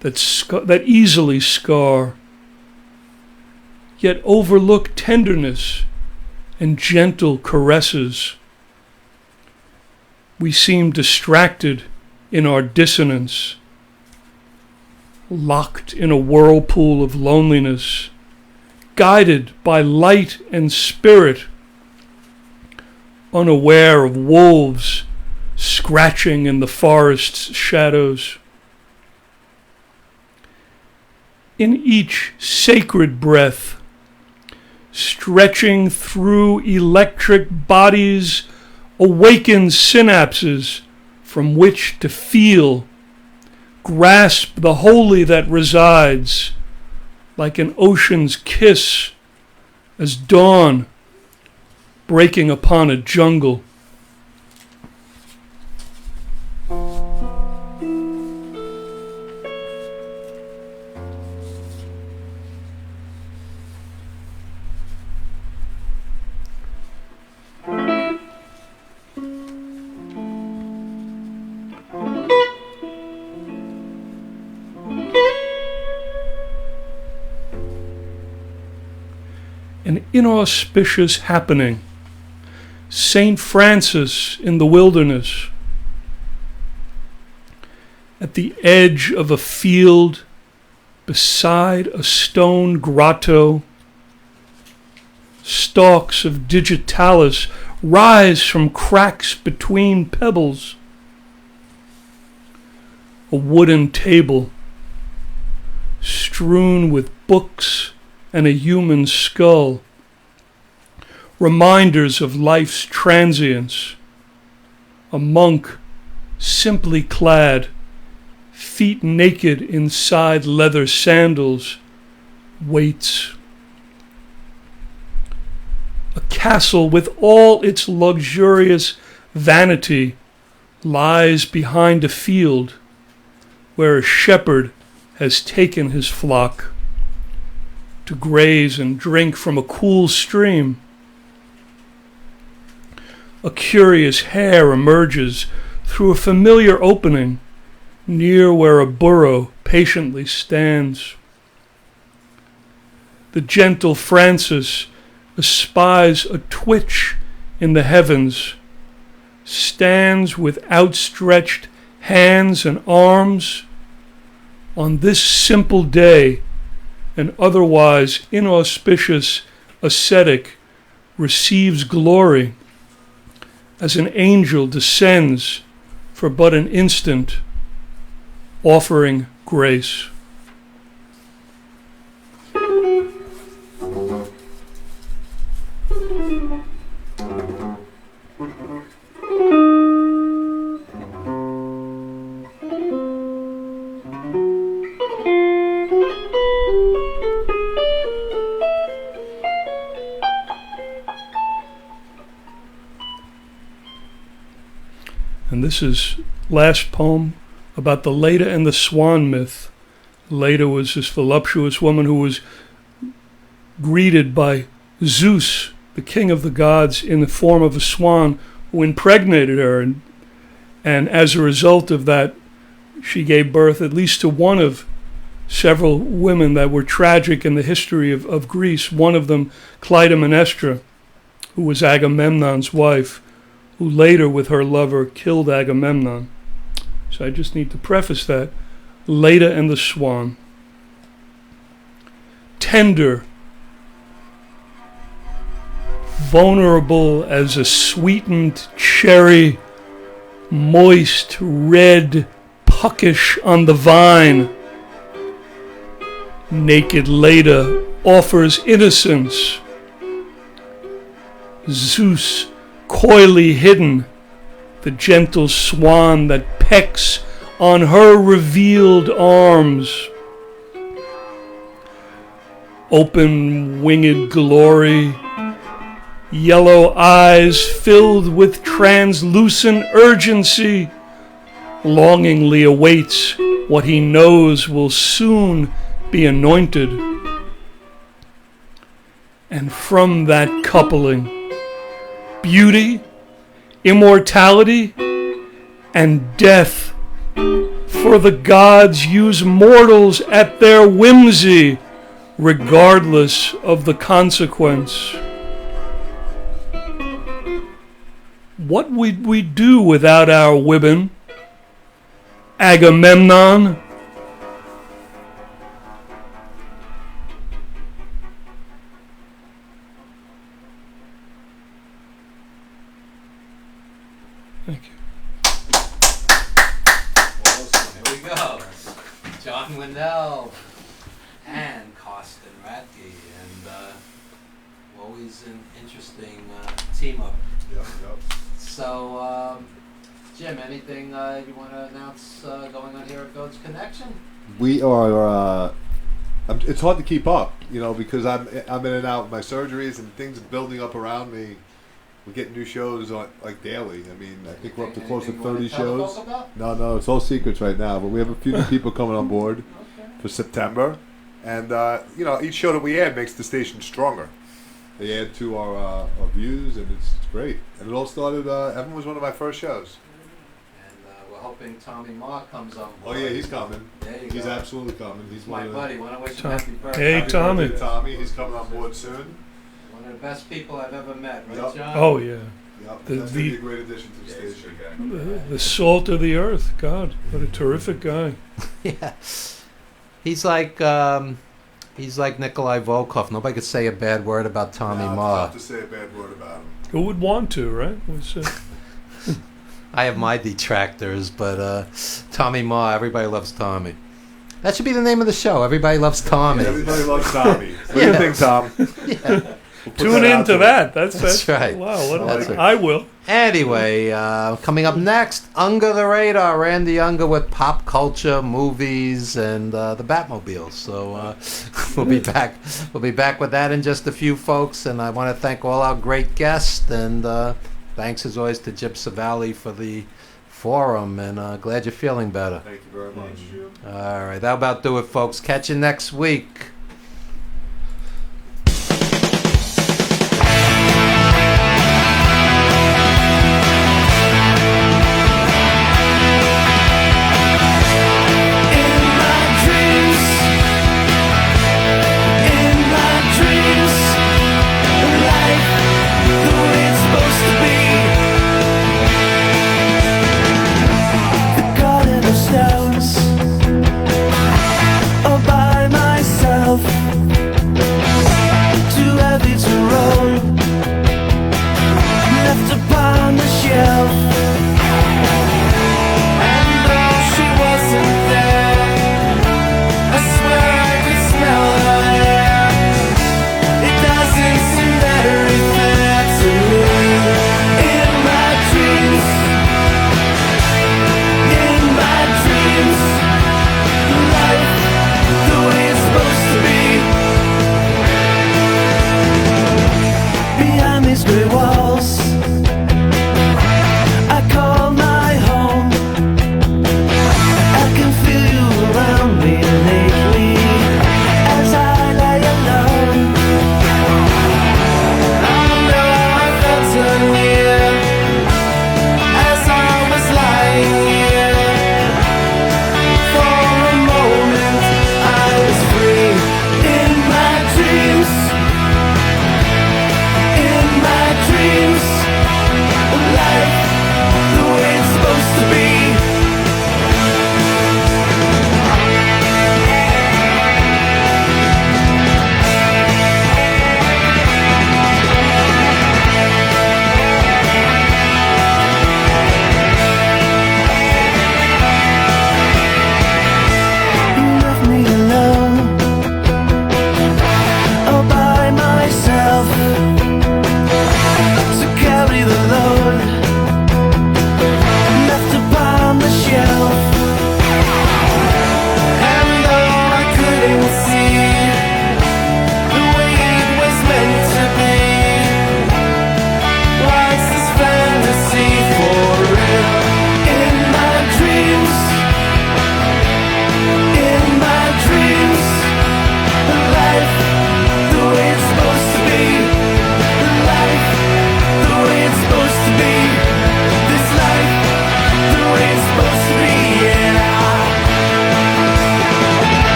that easily scar, yet overlook tenderness and gentle caresses. We seem distracted in our dissonance, locked in a whirlpool of loneliness, guided by light and spirit, unaware of wolves scratching in the forest's shadows. In each sacred breath, stretching through electric bodies, awakens synapses from which to feel, grasp the holy that resides, like an ocean's kiss, as dawn breaking upon a jungle. An inauspicious happening. St. Francis in the wilderness. At the edge of a field, beside a stone grotto, stalks of digitalis rise from cracks between pebbles. A wooden table, strewn with books and a human skull, reminders of life's transience. A monk, simply clad, feet naked inside leather sandals, waits. A castle with all its luxurious vanity lies behind a field where a shepherd has taken his flock to graze and drink from a cool stream. A curious hare emerges through a familiar opening near where a burro patiently stands. The gentle Francis espies a twitch in the heavens, stands with outstretched hands and arms. On this simple day, an otherwise inauspicious ascetic receives glory as an angel descends for but an instant, offering grace. And this is last poem about the Leda and the Swan myth. Leda was this voluptuous woman who was greeted by Zeus, the king of the gods, in the form of a swan, who impregnated her. And as a result of that, she gave birth at least to one of several women that were tragic in the history of Greece. One of them, Clytemnestra, who was Agamemnon's wife, who later, with her lover, killed Agamemnon. So I just need to preface that. Leda and the Swan. Tender, vulnerable as a sweetened cherry, moist, red, puckish on the vine. Naked Leda offers innocence. Zeus, coyly hidden, the gentle swan that pecks on her revealed arms. Open winged glory, yellow eyes filled with translucent urgency, longingly awaits what he knows will soon be anointed. And from that coupling, beauty, immortality, and death, for the gods use mortals at their whimsy, regardless of the consequence. What would we do without our women? Agamemnon? Thank you. Awesome. Here we go. John Winnell and Costin Radke, and always an interesting team up. Yep, yep. So, Jim, anything you want to announce going on here at Goats Connection? We are. It's hard to keep up, because I'm in and out with my surgeries and things building up around me. We get new shows on daily. I mean, I think we're up to close to 30 shows. No, it's all secrets right now. But we have a few new people coming on board for September, and each show that we add makes the station stronger. They add to our views, and it's great. And it all started. Evan was one of my first shows. And we're hoping Tommy Ma comes on Oh board. yeah, he's coming. There you He's go. absolutely coming. He's My one of buddy. Want to wish him Tom- happy birthday. Hey, Happy Tommy. birthday, Tommy. He's coming on board soon. One of the best people I've ever met, right, Yep. John? Oh, yeah. Yep, The- that's the- gonna be a great addition to the station. The salt of the earth. God, what a terrific guy. Yeah. He's like Nikolai Volkov. Nobody could say a bad word about Tommy Nah, Ma. it's tough to say a bad word about him. Who would want to, right? I have my detractors, but Tommy Ma, everybody loves Tommy. That should be the name of the show. Everybody loves Tommy. Everybody loves Tommy. What do you think, Tom? Yeah. We'll put Tune that out into there. that. That's right. Wow, what That's right. I will. Anyway, coming up next, Under the Radar, Randy Unger with pop culture, movies, and the Batmobile. So we'll be back. We'll be back with that in just a few, folks. And I want to thank all our great guests, and thanks as always to Jim Savali for the forum. And glad you're feeling better. Thank you very much. All right, that'll about do it, folks. Catch you next week.